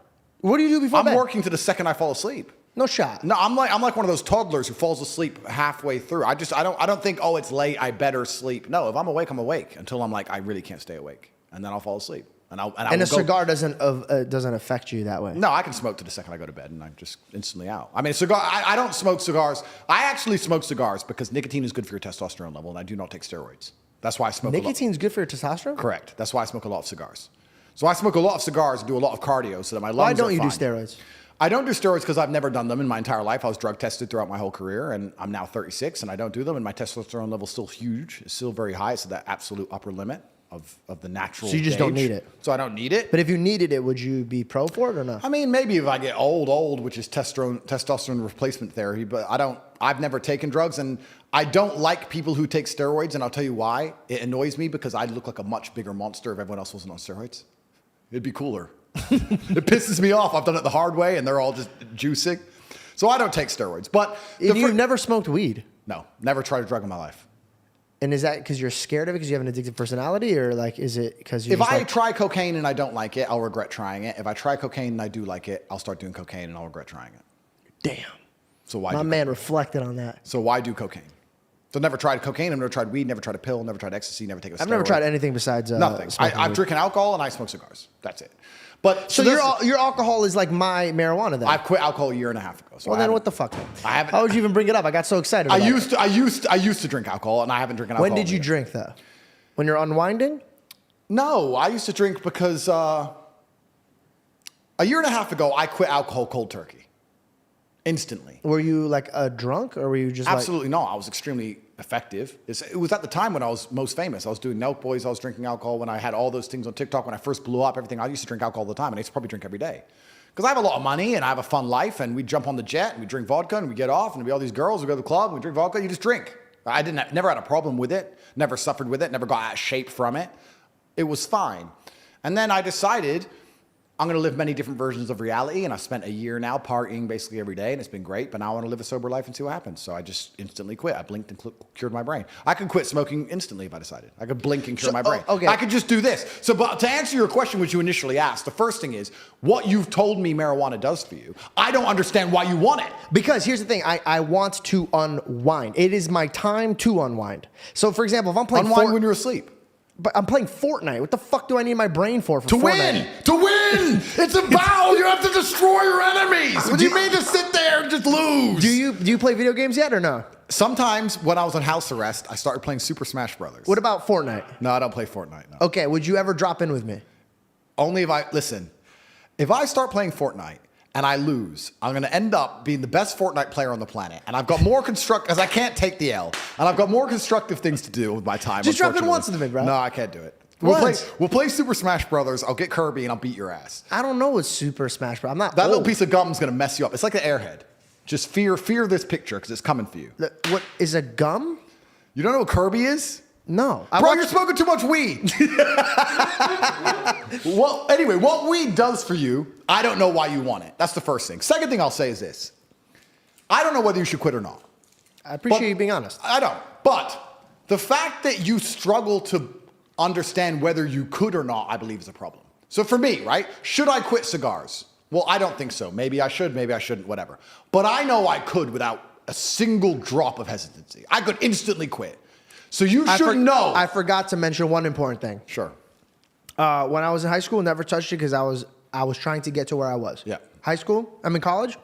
What do you do before bed? I'm working to the second I fall asleep. No shot. No, I'm like one of those toddlers who falls asleep halfway through. I don't think, oh, it's late, I better sleep. No, if I'm awake, I'm awake until I'm like, I really can't stay awake, and then I'll fall asleep. And a cigar doesn't affect you that way. No, I can smoke to the second I go to bed, and I'm just instantly out. I mean, I don't smoke cigars. I actually smoke cigars because nicotine is good for your testosterone level, and I do not take steroids. That's why I smoke. Nicotine's good for your testosterone? Correct. That's why I smoke a lot of cigars. So I smoke a lot of cigars and do a lot of cardio so that my lungs Why don't are you fine. do steroids? I don't do steroids because I've never done them in my entire life. I was drug tested throughout my whole career, and I'm now 36, and I don't do them, and my testosterone level is still huge. It's still very high. It's at that absolute upper limit of the natural So you just don't need it? So I don't need it. But if you needed it, would you be pro for it or not? I mean, maybe if I get old, which is testosterone replacement therapy, but I've never taken drugs, and I don't like people who take steroids, and I'll tell you why. It annoys me because I look like a much bigger monster if everyone else wasn't on steroids. It'd be cooler. It pisses me off. I've done it the hard way, and they're all just juicing. So I don't take steroids. But you've never smoked weed? No, never tried a drug in my life. And is that because you're scared of it because you have an addictive personality, or like is it because you? If I try cocaine and I don't like it, I'll regret trying it. If I try cocaine and I do like it, I'll start doing cocaine and I'll regret trying it. Damn. So why? My man reflected on that. So why do cocaine? So never tried cocaine. I've never tried weed. Never tried a pill. Never tried ecstasy. Never taken a steroid. I've never tried anything besides nothing. I'm drinking alcohol and I smoke cigars. That's it. But so your alcohol is like my marijuana then? I quit alcohol a year and a half ago. So well, then what the fuck? Then? I haven't. How would you even bring it up? I got so excited. I used to drink alcohol, and I haven't drinking alcohol. When did you drink though? When you're unwinding? No, I used to drink because a year and a half ago I quit alcohol cold turkey. Instantly. Were you like a drunk, or were you just absolutely no? I was extremely effective. It was at the time when I was most famous. I was doing Nelk Boys. I was drinking alcohol when I had all those things on TikTok. When I first blew up, everything. I used to drink alcohol all the time, and I used to probably drink every day because I have a lot of money and I have a fun life. And we jump on the jet and we drink vodka and we get off and we all these girls. We go to the club and we drink vodka. You just drink. I never had a problem with it. Never suffered with it. Never got out of shape from it. It was fine. And then I decided I'm going to live many different versions of reality, and I've spent a year now partying basically every day, and it's been great, but now I want to live a sober life and see what happens. So I just instantly quit. I blinked and cured my brain. I could quit smoking instantly if I decided. I could blink and cure my brain. Okay. I could just do this. So but to answer your question, which you initially asked, the first thing is, what you've told me marijuana does for you, I don't understand why you want it. Because here's the thing, I want to unwind. It is my time to unwind. So for example, if I'm playing Unwind when you're asleep. But I'm playing Fortnite. What the fuck do I need my brain for to Fortnite? Win! To win! It's a battle! You have to destroy your enemies! What do you mean to sit there and just lose? Do you play video games yet or no? Sometimes when I was on house arrest, I started playing Super Smash Brothers. What about Fortnite? No, I don't play Fortnite, no. Okay, would you ever drop in with me? Only if I start playing Fortnite and I lose, I'm going to end up being the best Fortnite player on the planet. And I've got more because I can't take the L. And I've got more constructive things to do with my time. Just drop in once with me, bro. No, I can't do it. We'll play Super Smash Brothers. I'll get Kirby and I'll beat your ass. I don't know what Super Smash Bros. I'm not That old. little piece of gum is going to mess you up. It's like an airhead. Just fear this picture because it's coming for you. What is a gum? You don't know what Kirby is? No. Bro, you're smoking too much weed. Well, anyway, what weed does for you, I don't know why you want it. That's the first thing. Second thing I'll say is this. I don't know whether you should quit or not. I appreciate you being honest. I don't. But the fact that you struggle to understand whether you could or not, I believe is a problem. So for me, right, should I quit cigars? Well, I don't think so. Maybe I should, maybe I shouldn't, whatever. But I know I could without a single drop of hesitancy. I could instantly quit. So you should know. I forgot to mention one important thing. Sure. When I was in high school, never touched it because I was trying to get to where I was. Yeah. High school, I'm in college.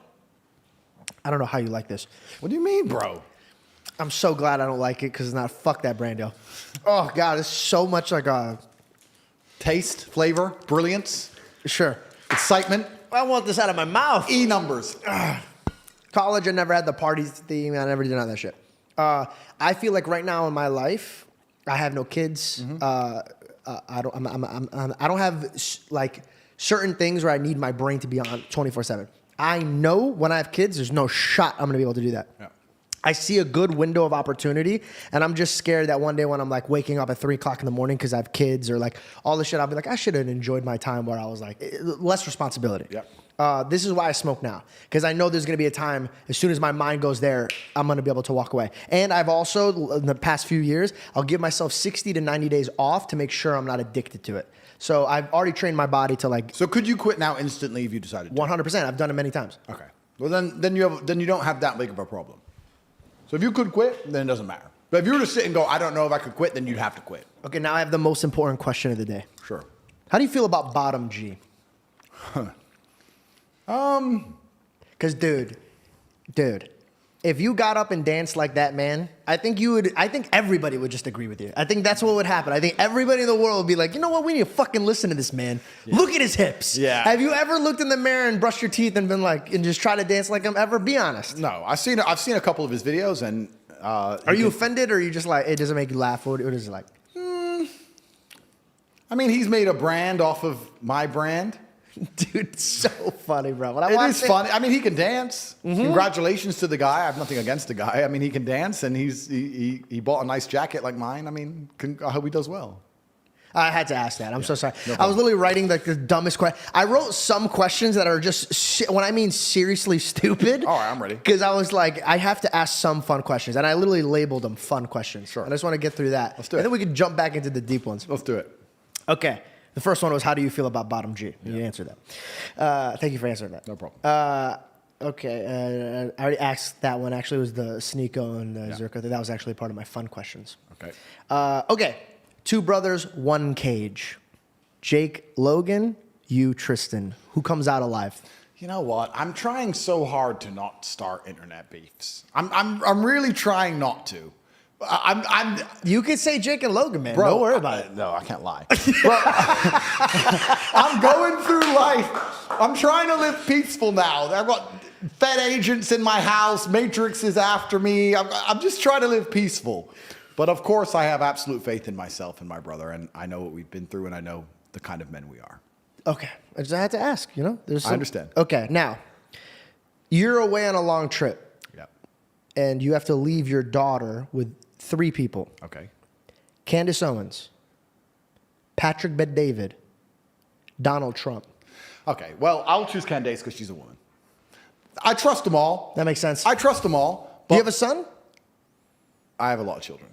I don't know how you like this. What do you mean, bro? I'm so glad I don't like it because it's not, fuck that Brando. Oh, God, it's so much like a... Taste, flavor, brilliance, Sure. excitement, I want this out of my mouth. E numbers. College, I never had the party theme. I never did none of that shit. I feel like right now in my life, I have no kids. I don't have like certain things where I need my brain to be on 24/7. I know when I have kids, there's no shot I'm gonna be able to do that. Yeah. I see a good window of opportunity, and I'm just scared that one day when I'm like waking up at 3 o'clock in the morning because I have kids or like all this shit, I'll be like, I should have enjoyed my time where I was like less responsibility. Yeah. This is why I smoke now, because I know there's going to be a time as soon as my mind goes there, I'm going to be able to walk away. And I've also, in the past few years, I'll give myself 60 to 90 days off to make sure I'm not addicted to it. So I've already trained my body to like So could you quit now instantly if you decided to? 100%. I've done it many times. Okay. Well, then you don't have that big of a problem. So if you could quit, then it doesn't matter. But if you were to sit and go, I don't know if I could quit, then you'd have to quit. Okay, now I have the most important question of the day. Sure. How do you feel about bottom G? Because dude, if you got up and danced like that, man, I think everybody would just agree with you. I think that's what would happen. I think everybody in the world would be like, you know what, we need to fucking listen to this man. Yeah. Look at his hips. Yeah. Have you ever looked in the mirror and brushed your teeth and been like, and just try to dance like him ever? Be honest. No, I've seen a couple of his videos, and are you offended, or are you just like, it doesn't make you laugh? What is it like? I mean, he's made a brand off of my brand. Dude, it's so funny, bro. When It is funny. I mean, he can dance. Mm-hmm. Congratulations to the guy. I have nothing against the guy. I mean, he can dance, and he bought a nice jacket like mine. I mean, I hope he does well. I had to ask that. I'm so sorry. No I was literally writing like the dumbest question. I wrote some questions that are just, when I mean seriously stupid. All right, I'm ready. Because I was like, I have to ask some fun questions. And I literally labeled them fun questions. Sure. And I just want to get through that. Let's do it. And then we can jump back into the deep ones. Let's do it. Okay. The first one was, how do you feel about bottom G? You answered that. Thank you for answering that. No problem. Okay. I already asked that one. Actually, it was the Sneeko and the Zerko. That was actually part of my fun questions. Okay. Okay. 2 brothers, 1 cage. Jake, Logan, you, Tristan. Who comes out alive? You know what? I'm trying so hard to not start internet beefs. I'm really trying not to. You could say Jake and Logan, man. Bro, Don't worry about it. No, I can't lie. Bro, I'm going through life. I'm trying to live peaceful now. I've got Fed agents in my house. Matrix is after me. I'm just trying to live peaceful. But of course, I have absolute faith in myself and my brother, and I know what we've been through, and I know the kind of men we are. Okay. I just had to ask, you know? I understand. Okay, now, you're away on a long trip. Yep. And you have to leave your daughter with 3 people. Okay. Candace Owens, Patrick Bet-David, Donald Trump. Okay, well, I'll choose Candace because she's a woman. I trust them all. That makes sense. I trust them all. Do you have a son? I have a lot of children.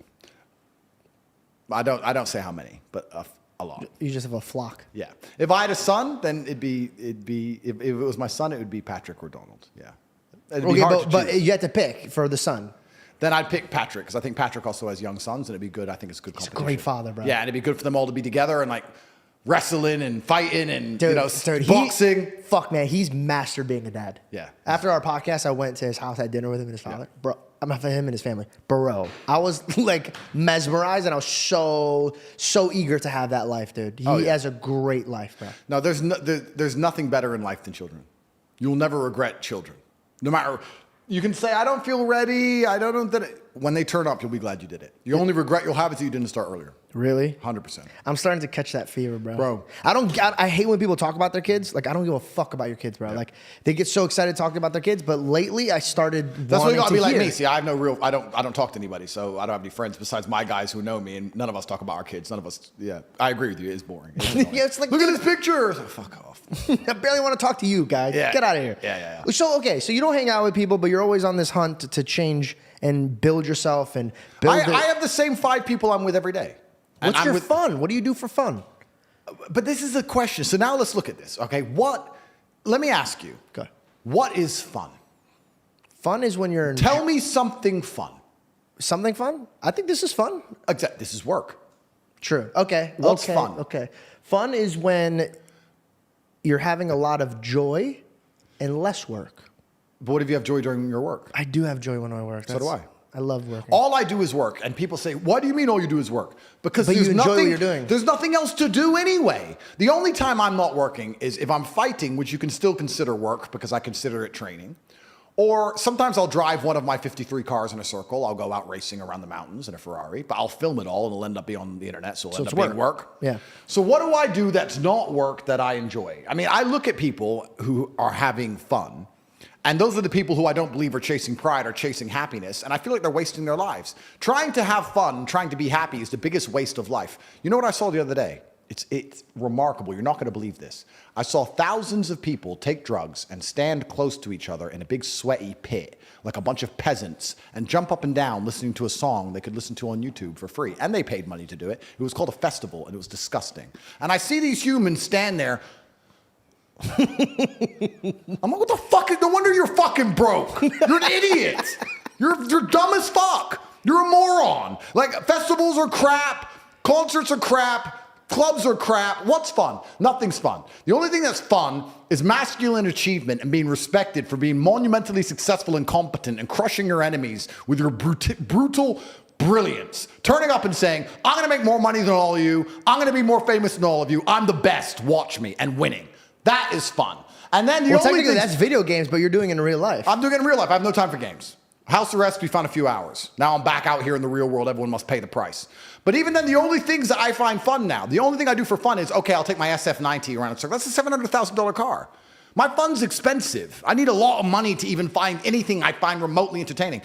I don't say how many, but a lot. You just have a flock. Yeah. If I had a son, then it'd be if it was my son, it would be Patrick or Donald. Yeah. It'd be hard to but choose. you have to pick for the son. Then I'd pick Patrick because I think Patrick also has young sons, and it'd be good. I think it's good competition. He's a great father, bro. Yeah, and it'd be good for them all to be together and like wrestling and fighting and Dude, boxing. Fuck, man, he's mastered being a dad. Yeah. After our podcast, I went to his house, had dinner with him and his father. Yeah. Bro, I'm not for him and his family. Bro, I was like mesmerized, and I was so eager to have that life, dude. He has a great life, bro. No, there's nothing better in life than children. You'll never regret children. No matter, you can say, I don't feel ready. I don't know that. when they turn up, you'll be glad you did it. The only regret you'll have is that you didn't start earlier. Really? 100%. I'm starting to catch that fever, bro. Bro. I hate when people talk about their kids. Like, I don't give a fuck about your kids, bro. Yeah. Like, they get so excited talking about their kids, but lately I started That's why you gotta be like hear. me. See, I have no real, I don't talk to anybody, so I don't have any friends besides my guys who know me, and none of us talk about our kids. None of us, yeah. I agree with you, it is boring. Yeah, it's like, look at this picture. Like, fuck off. I barely want to talk to you, guys. Yeah. Get out of here. Yeah. So, okay, so you don't hang out with people, but you're always on this hunt to change and build yourself and build I have the same 5 people I'm with every day. What's your fun? What do you do for fun? But this is the question. So now let's look at this, okay? Let me ask you. Okay. What is fun? Fun is when you're... Tell me something fun. Something fun? I think this is fun. Except this is work. True. Okay. What's fun? Okay. Fun is when you're having a lot of joy and less work. But what if you have joy during your work? I do have joy when I work. So do I. I love working. All I do is work. And people say, why do you mean all you do is work? Because But there's you enjoy nothing, what you're doing. There's nothing else to do anyway. The only time I'm not working is if I'm fighting, which you can still consider work because I consider it training. Or sometimes I'll drive one of my 53 cars in a circle. I'll go out racing around the mountains in a Ferrari, but I'll film it all and it'll end up being on the internet, so it'll end up being work. Yeah. So what do I do that's not work that I enjoy? I mean, I look at people who are having fun, and those are the people who I don't believe are chasing pride or chasing happiness, and I feel like they're wasting their lives. Trying to have fun, trying to be happy is the biggest waste of life. You know what I saw the other day? It's remarkable. You're not going to believe this. I saw thousands of people take drugs and stand close to each other in a big sweaty pit, like a bunch of peasants, and jump up and down listening to a song they could listen to on YouTube for free. And they paid money to do it. It was called a festival, and it was disgusting. And I see these humans stand there. I'm like, what the fuck? No wonder you're fucking broke. You're an idiot. You're dumb as fuck. You're a moron. Like, festivals are crap. Concerts are crap. Clubs are crap. What's fun? Nothing's fun. The only thing that's fun is masculine achievement and being respected for being monumentally successful and competent and crushing your enemies with your brutal brilliance. Turning up and saying, I'm going to make more money than all of you. I'm going to be more famous than all of you. I'm the best. Watch me. And winning. That is fun. And then the only thing... that's video games, but you're doing it in real life. I'm doing it in real life. I have no time for games. House arrest, we found a few hours. Now I'm back out here in the real world. Everyone must pay the price. But even then, the only things that I find fun now, the only thing I do for fun is, okay, I'll take my SF90 around a circle. That's a $700,000 car. My fun's expensive. I need a lot of money to even find anything I find remotely entertaining.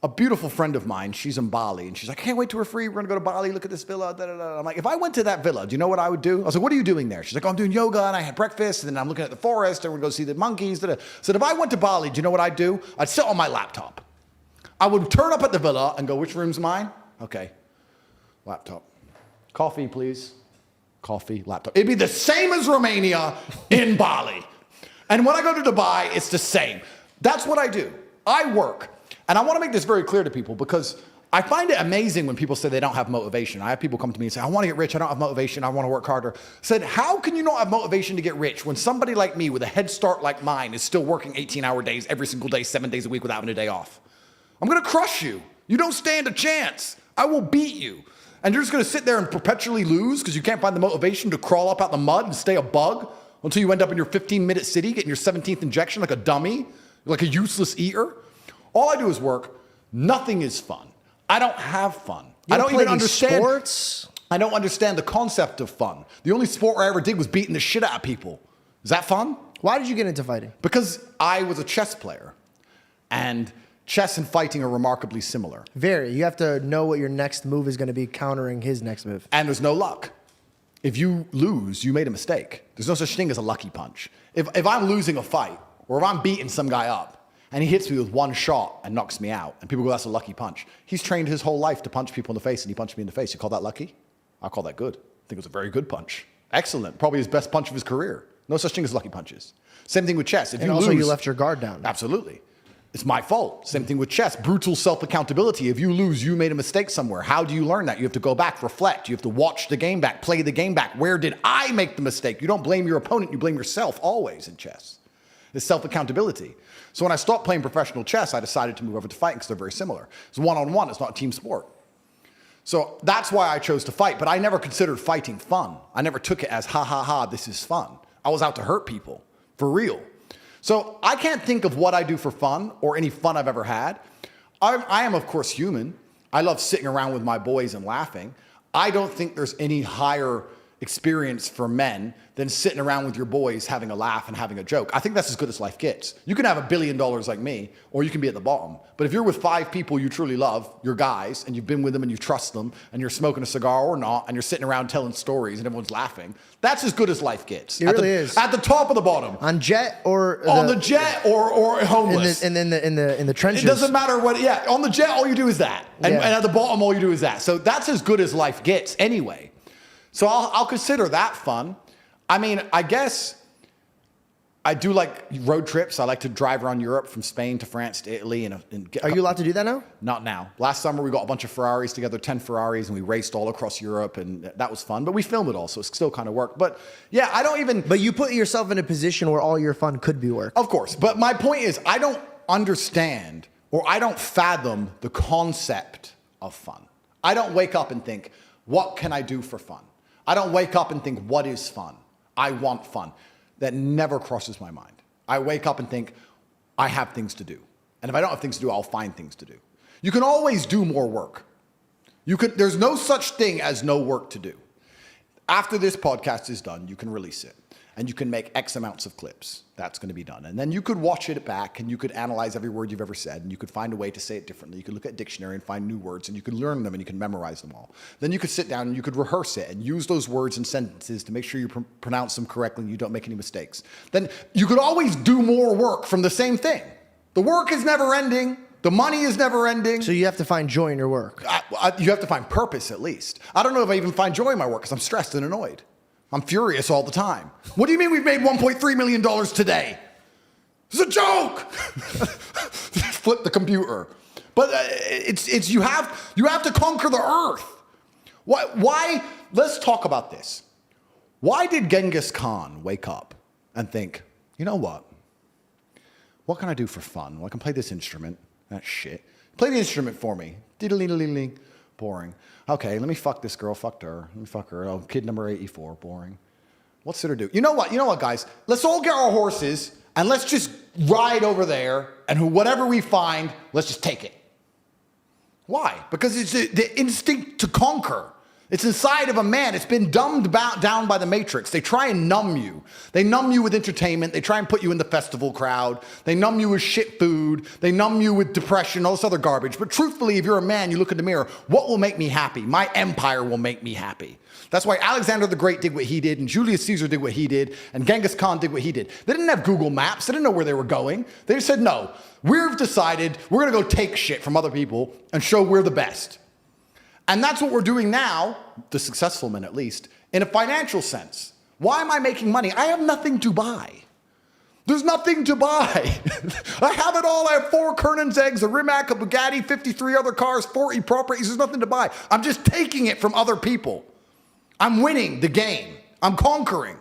A beautiful friend of mine, she's in Bali, and she's like, I can't wait till we're free. We're going to go to Bali, look at this villa. Da, da, da. I'm like, if I went to that villa, do you know what I would do? I was like, what are you doing there? She's like, oh, I'm doing yoga, and I had breakfast, and then I'm looking at the forest, and we're going to go see the monkeys. Da, da. So if I went to Bali, do you know what I'd do? I'd sit on my laptop. I would turn up at the villa and go, which room's mine? Okay, laptop. Coffee, please. Coffee, laptop. It'd be the same as Romania in Bali. And when I go to Dubai, it's the same. That's what I do. I work. And I want to make this very clear to people because I find it amazing when people say they don't have motivation. I have people come to me and say, I want to get rich. I don't have motivation. I want to work harder. I said, how can you not have motivation to get rich when somebody like me with a head start like mine is still working 18-hour days every single day, 7 days a week without having a day off? I'm going to crush you. You don't stand a chance. I will beat you. And you're just going to sit there and perpetually lose because you can't find the motivation to crawl up out the mud and stay a bug until you end up in your 15-minute city getting your 17th injection like a dummy, like a useless eater. All I do is work. Nothing is fun. I don't have fun. I don't even understand sports. I don't understand the concept of fun. The only sport I ever did was beating the shit out of people. Is that fun? Why did you get into fighting? Because I was a chess player. And chess and fighting are remarkably similar. Very. You have to know what your next move is going to be countering his next move. And there's no luck. If you lose, you made a mistake. There's no such thing as a lucky punch. If I'm losing a fight, or if I'm beating some guy up, and he hits me with one shot and knocks me out, and people go, that's a lucky punch. He's trained his whole life to punch people in the face, and he punched me in the face. You call that lucky? I call that good. I think it was a very good punch. Excellent. Probably his best punch of his career. No such thing as lucky punches. Same thing with chess. If and you also lose, you left your guard down. Absolutely. It's my fault. Same thing with chess. Brutal self-accountability. If you lose, you made a mistake somewhere. How do you learn that? You have to go back, reflect. You have to watch the game back, play the game back. Where did I make the mistake? You don't blame your opponent. You blame yourself always in chess. It's self-accountability. So when I stopped playing professional chess, I decided to move over to fighting because they're very similar. It's one-on-one. It's not a team sport. So that's why I chose to fight. But I never considered fighting fun. I never took it as, ha, ha, ha, this is fun. I was out to hurt people, for real. So I can't think of what I do for fun or any fun I've ever had. I am, of course, human. I love sitting around with my boys and laughing. I don't think there's any higher experience for men than sitting around with your boys having a laugh and having a joke. I think that's as good as life gets. You can have $1 billion like me, or you can be at the bottom. But if you're with 5 people you truly love, your guys, and you've been with them and you trust them, and you're smoking a cigar or not, and you're sitting around telling stories and everyone's laughing, that's as good as life gets. It really is. At the top of the bottom. On jet or on the jet or homeless. In the trenches. It doesn't matter what. Yeah, on the jet, all you do is that, and Yeah. at the bottom, all you do is that. So that's as good as life gets, anyway. So I'll consider that fun. I mean, I guess I do like road trips. I like to drive around Europe from Spain to France to Italy. And get, Are you allowed to do that now? Not now. Last summer, we got a bunch of Ferraris together, 10 Ferraris, and we raced all across Europe, and that was fun. But we filmed it all, so it's still kind of work. But yeah, I don't even... But you put yourself in a position where all your fun could be work. Of course. But my point is, I don't understand or I don't fathom the concept of fun. I don't wake up and think, what can I do for fun? I don't wake up and think, what is fun? I want fun. That never crosses my mind. I wake up and think, I have things to do. And if I don't have things to do, I'll find things to do. You can always do more work. There's no such thing as no work to do. After this podcast is done, you can release it. And you can make X amounts of clips. That's going to be done. And then you could watch it back and you could analyze every word you've ever said and you could find a way to say it differently. You could look at dictionary and find new words and you could learn them and you can memorize them all. Then you could sit down and you could rehearse it and use those words and sentences to make sure you pronounce them correctly and you don't make any mistakes. Then you could always do more work from the same thing. The work is never ending. The money is never ending. So you have to find joy in your work. You have to find purpose at least. I don't know if I even find joy in my work because I'm stressed and annoyed. I'm furious all the time. What do you mean we've made $1.3 million today? It's a joke. Flip the computer. But it's you have to conquer the earth. Why? Let's talk about this. Why did Genghis Khan wake up and think, you know what? What can I do for fun? Well, I can play this instrument. That shit. Play the instrument for me. Diddle-dee-dee-dee. Boring. Okay, let me fuck this girl. Fucked her. Let me fuck her. Oh, kid number 84. Boring. What's there to do? You know what, guys? Let's all get our horses and let's just ride over there and whatever we find, let's just take it. Why? Because it's the instinct to conquer. It's inside of a man. It's been dumbed down by the Matrix. They try and numb you. They numb you with entertainment. They try and put you in the festival crowd. They numb you with shit food. They numb you with depression, all this other garbage. But truthfully, if you're a man, you look in the mirror, what will make me happy? My empire will make me happy. That's why Alexander the Great did what he did, and Julius Caesar did what he did, and Genghis Khan did what he did. They didn't have Google Maps. They didn't know where they were going. They just said, no, we've decided we're going to go take shit from other people and show we're the best. And that's what we're doing now, the successful men at least, in a financial sense. Why am I making money? I have nothing to buy. There's nothing to buy. I have it all. I have 4 Kernan's eggs, a Rimac, a Bugatti, 53 other cars, 40 properties. There's nothing to buy. I'm just taking it from other people. I'm winning the game. I'm conquering.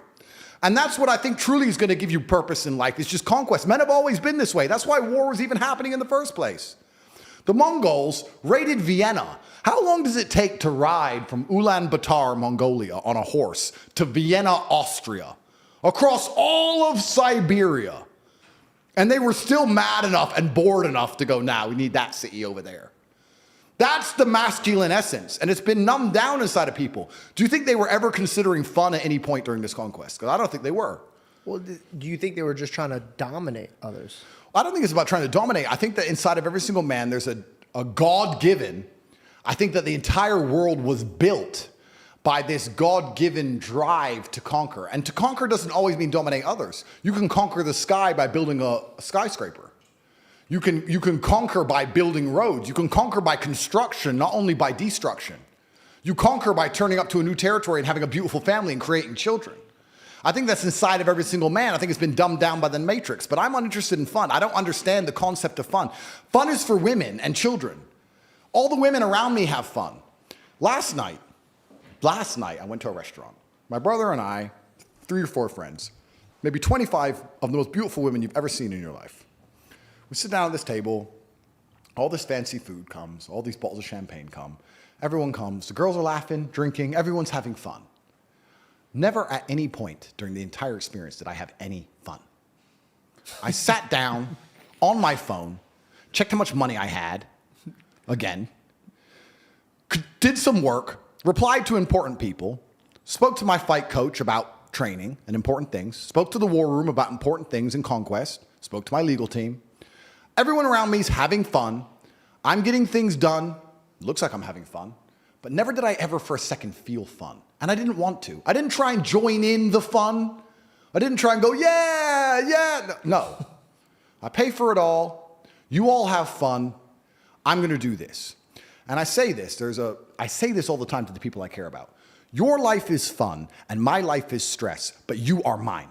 And that's what I think truly is going to give you purpose in life. It's just conquest. Men have always been this way. That's why war was even happening in the first place. The Mongols raided Vienna. How long does it take to ride from Ulaanbaatar, Mongolia, on a horse to Vienna, Austria, across all of Siberia? And they were still mad enough and bored enough to go, nah, we need that city over there. That's the masculine essence, and it's been numbed down inside of people. Do you think they were ever considering fun at any point during this conquest? Because I don't think they were. Well, do you think they were just trying to dominate others? I don't think it's about trying to dominate. I think that inside of every single man, there's a God-given. I think that the entire world was built by this God-given drive to conquer. And to conquer doesn't always mean dominate others. You can conquer the sky by building a skyscraper. You can conquer by building roads. You can conquer by construction, not only by destruction. You conquer by turning up to a new territory and having a beautiful family and creating children. I think that's inside of every single man. I think it's been dumbed down by the Matrix, but I'm uninterested in fun. I don't understand the concept of fun. Fun is for women and children. All the women around me have fun. Last night, I went to a restaurant. My brother and I, 3 or 4 friends, maybe 25 of the most beautiful women you've ever seen in your life. We sit down at this table, all this fancy food comes, all these bottles of champagne come, everyone comes, the girls are laughing, drinking, everyone's having fun. Never at any point during the entire experience did I have any fun. I sat down on my phone, checked how much money I had, again, did some work, replied to important people, spoke to my fight coach about training and important things, spoke to the war room about important things in Conquest, spoke to my legal team. Everyone around me is having fun. I'm getting things done. It looks like I'm having fun. But never did I ever for a second feel fun. And I didn't want to. I didn't try and join in the fun. I didn't try and go, yeah. No. I pay for it all. You all have fun. I'm going to do this. And I say this. I say this all the time to the people I care about. Your life is fun and my life is stress, but you are mine.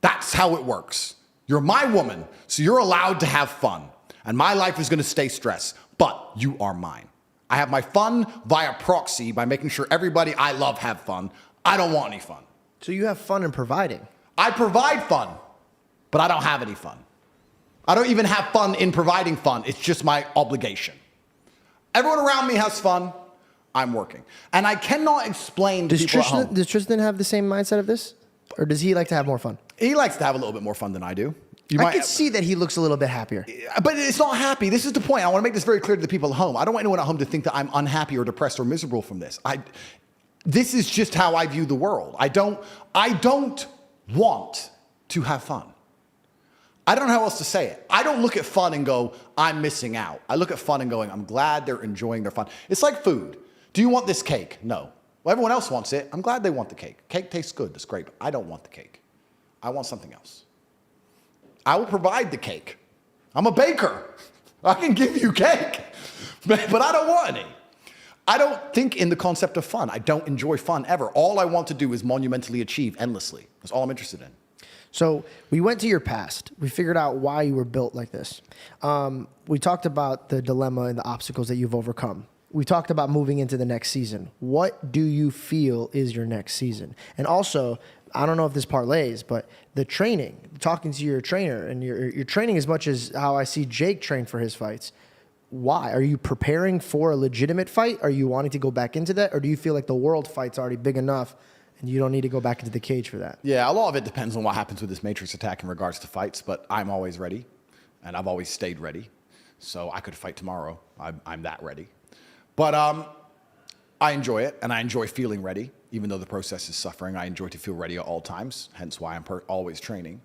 That's how it works. You're my woman, so you're allowed to have fun. And my life is going to stay stress, but you are mine. I have my fun via proxy by making sure everybody I love have fun. I don't want any fun. So you have fun in providing. I provide fun, but I don't have any fun. I don't even have fun in providing fun. It's just my obligation. Everyone around me has fun. I'm working. And I cannot explain to people at home. Does Tristan have the same mindset of this? Or does he like to have more fun? He likes to have a little bit more fun than I do. I can see that he looks a little bit happier. But it's not happy. This is the point. I want to make this very clear to the people at home. I don't want anyone at home to think that I'm unhappy or depressed or miserable from this. This is just how I view the world. I don't want to have fun. I don't know how else to say it. I don't look at fun and go, I'm missing out. I look at fun and going, I'm glad they're enjoying their fun. It's like food. Do you want this cake? No. Well, everyone else wants it. I'm glad they want the cake. Cake tastes good. That's great. But I don't want the cake. I want something else. I will provide the cake. I'm a baker. I can give you cake, but I don't want any. I don't think in the concept of fun. I don't enjoy fun ever. All I want to do is monumentally achieve endlessly. That's all I'm interested in. So we went to your past. We figured out why you were built like this. We talked about the dilemma and the obstacles that you've overcome. We talked about moving into the next season. What do you feel is your next season? And also, I don't know if this parlays, but the training, talking to your trainer, and you're training as much as how I see Jake train for his fights. Why? Are you preparing for a legitimate fight? Are you wanting to go back into that? Or do you feel like the world fight's already big enough and you don't need to go back into the cage for that? Yeah, a lot of it depends on what happens with this Matrix attack in regards to fights, but I'm always ready, and I've always stayed ready. So I could fight tomorrow. I'm that ready. But I enjoy it, and I enjoy feeling ready. Even though the process is suffering, I enjoy to feel ready at all times, hence why I'm always training.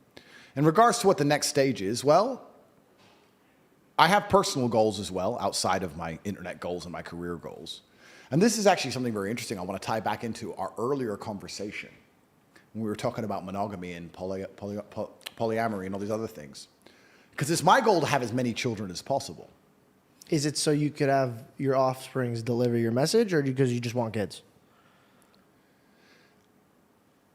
In regards to what the next stage is, well, I have personal goals as well, outside of my internet goals and my career goals. And this is actually something very interesting I want to tie back into our earlier conversation when we were talking about monogamy and polyamory and all these other things. Because it's my goal to have as many children as possible. Is it so you could have your offsprings deliver your message, or because you just want kids?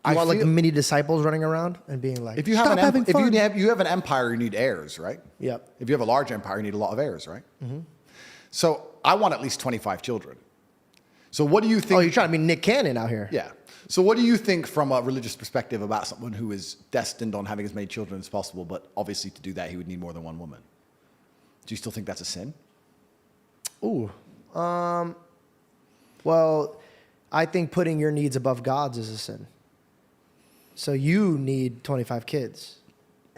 You want like mini disciples running around and being like, if you have you have an empire, you need heirs, right? Yep. If you have a large empire, you need a lot of heirs, right? Mm-hmm. So I want at least 25 children. So what do you think? Oh, you're trying to be Nick Cannon out here. Yeah. So what do you think from a religious perspective about someone who is destined on having as many children as possible, but obviously to do that, he would need more than one woman? Do you still think that's a sin? Ooh. Well, I think putting your needs above God's is a sin. So you need 25 kids.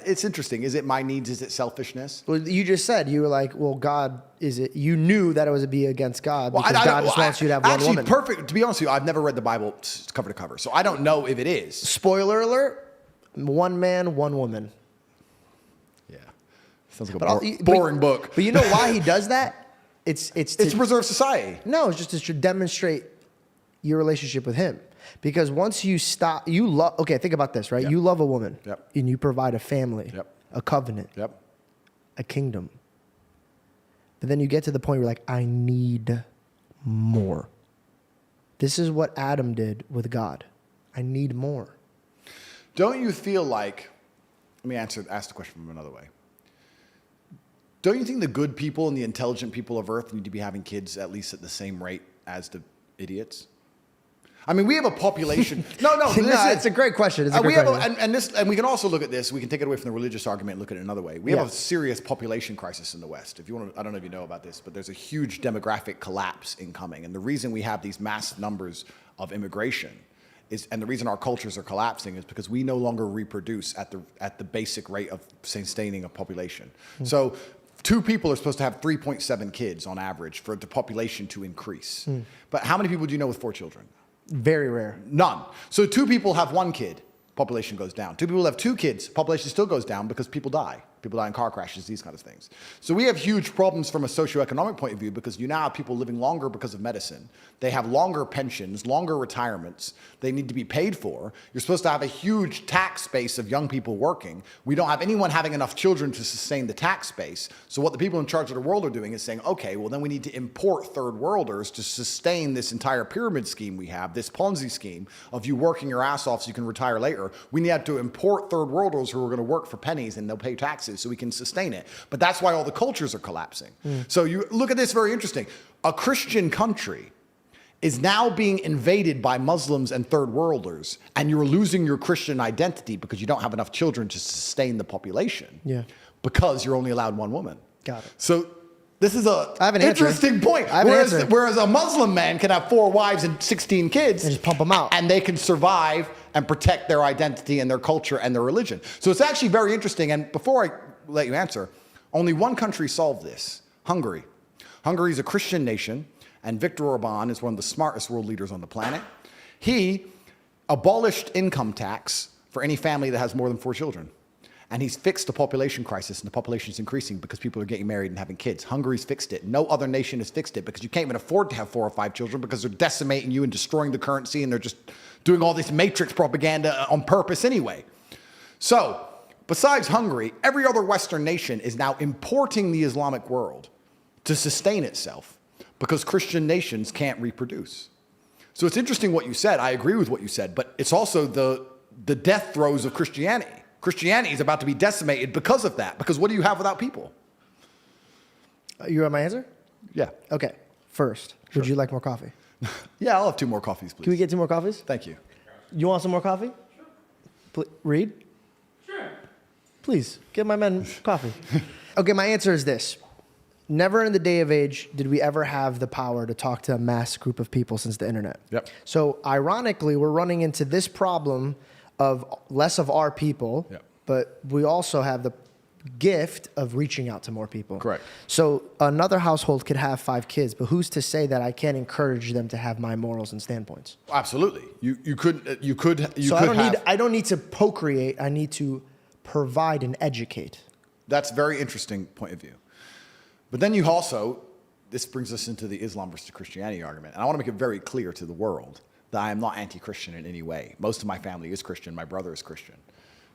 It's interesting. Is it my needs? Is it selfishness? Well, you just said, you were like, well, God, is it? You knew that it was to be against God because God just wants you to have one woman. Actually, perfect. To be honest with you, I've never read the Bible cover to cover, so I don't know if it is. Spoiler alert, one man, one woman. Yeah. Sounds like a boring book. But you know why he does that? It's to preserve society. No, it's just to demonstrate your relationship with him. Because once you stop, okay, think about this, right? Yep. You love a woman, yep, and you provide a family, yep, a covenant, yep, a kingdom. But then you get to the point where you're like, I need more. This is what Adam did with God. I need more. Don't you feel like, let me ask the question from another way. Don't you think the good people and the intelligent people of Earth need to be having kids at least at the same rate as the idiots? I mean, we have a population. No, it's a great question. It's a great question. And we can also look at this. We can take it away from the religious argument and look at it another way. We have a serious population crisis in the West. If you want to, I don't know if you know about this, but there's a huge demographic collapse incoming. And the reason we have these mass numbers of immigration and the reason our cultures are collapsing is because we no longer reproduce at the basic rate of sustaining a population. Mm-hmm. So 2 people are supposed to have 3.7 kids on average for the population to increase. But how many people do you know with 4 children? Very rare. None. So 2 people have 1 kid, population goes down. 2 people have 2 kids, population still goes down because people die. People die in car crashes, these kind of things. So we have huge problems from a socioeconomic point of view because you now have people living longer because of medicine. They have longer pensions, longer retirements. They need to be paid for. You're supposed to have a huge tax base of young people working. We don't have anyone having enough children to sustain the tax base. So what the people in charge of the world are doing is saying, okay, well then we need to import third worlders to sustain this entire pyramid scheme we have, this Ponzi scheme of you working your ass off so you can retire later. We need to import third worlders who are going to work for pennies and they'll pay taxes so we can sustain it. But that's why all the cultures are collapsing. So you look at this, very interesting. A Christian country is now being invaded by Muslims and third worlders, and you're losing your Christian identity because you don't have enough children to sustain the population. Yeah. Because you're only allowed 1 woman. Got it. So this is a I have an answer. interesting point. I have an answer. Whereas a Muslim man can have 4 wives and 16 kids And just pump them out. and they can survive and protect their identity and their culture and their religion. So it's actually very interesting. And before I let you answer, only one country solved this: Hungary. Hungary is a Christian nation, and Viktor Orban is one of the smartest world leaders on the planet. He abolished income tax for any family that has more than 4 children. And he's fixed the population crisis, and the population is increasing because people are getting married and having kids. Hungary's fixed it. No other nation has fixed it because you can't even afford to have 4 or 5 children because they're decimating you and destroying the currency, and they're just doing all this matrix propaganda on purpose anyway. So, besides Hungary, every other Western nation is now importing the Islamic world to sustain itself because Christian nations can't reproduce. So it's interesting what you said. I agree with what you said, but it's also the death throes of Christianity. Christianity is about to be decimated because of that. Because what do you have without people? You want my answer? Yeah. Okay. First, would you like more coffee? Yeah, I'll have 2 more coffees, please. Can we get 2 more coffees? Thank you. You want some more coffee? Sure. Reed? Sure. Please, give my men coffee. Okay, my answer is this. Never in the day of age did we ever have the power to talk to a mass group of people since the internet. Yep. So ironically, we're running into this problem of less of our people, Yep. but we also have the gift of reaching out to more people. Correct. So another household could have 5 kids, but who's to say that I can't encourage them to have my morals and standpoints? Absolutely. You could So I don't need to procreate. I need to provide and educate. That's a very interesting point of view. But then you also, this brings us into the Islam versus Christianity argument. And I want to make it very clear to the world that I am not anti-Christian in any way. Most of my family is Christian. My brother is Christian.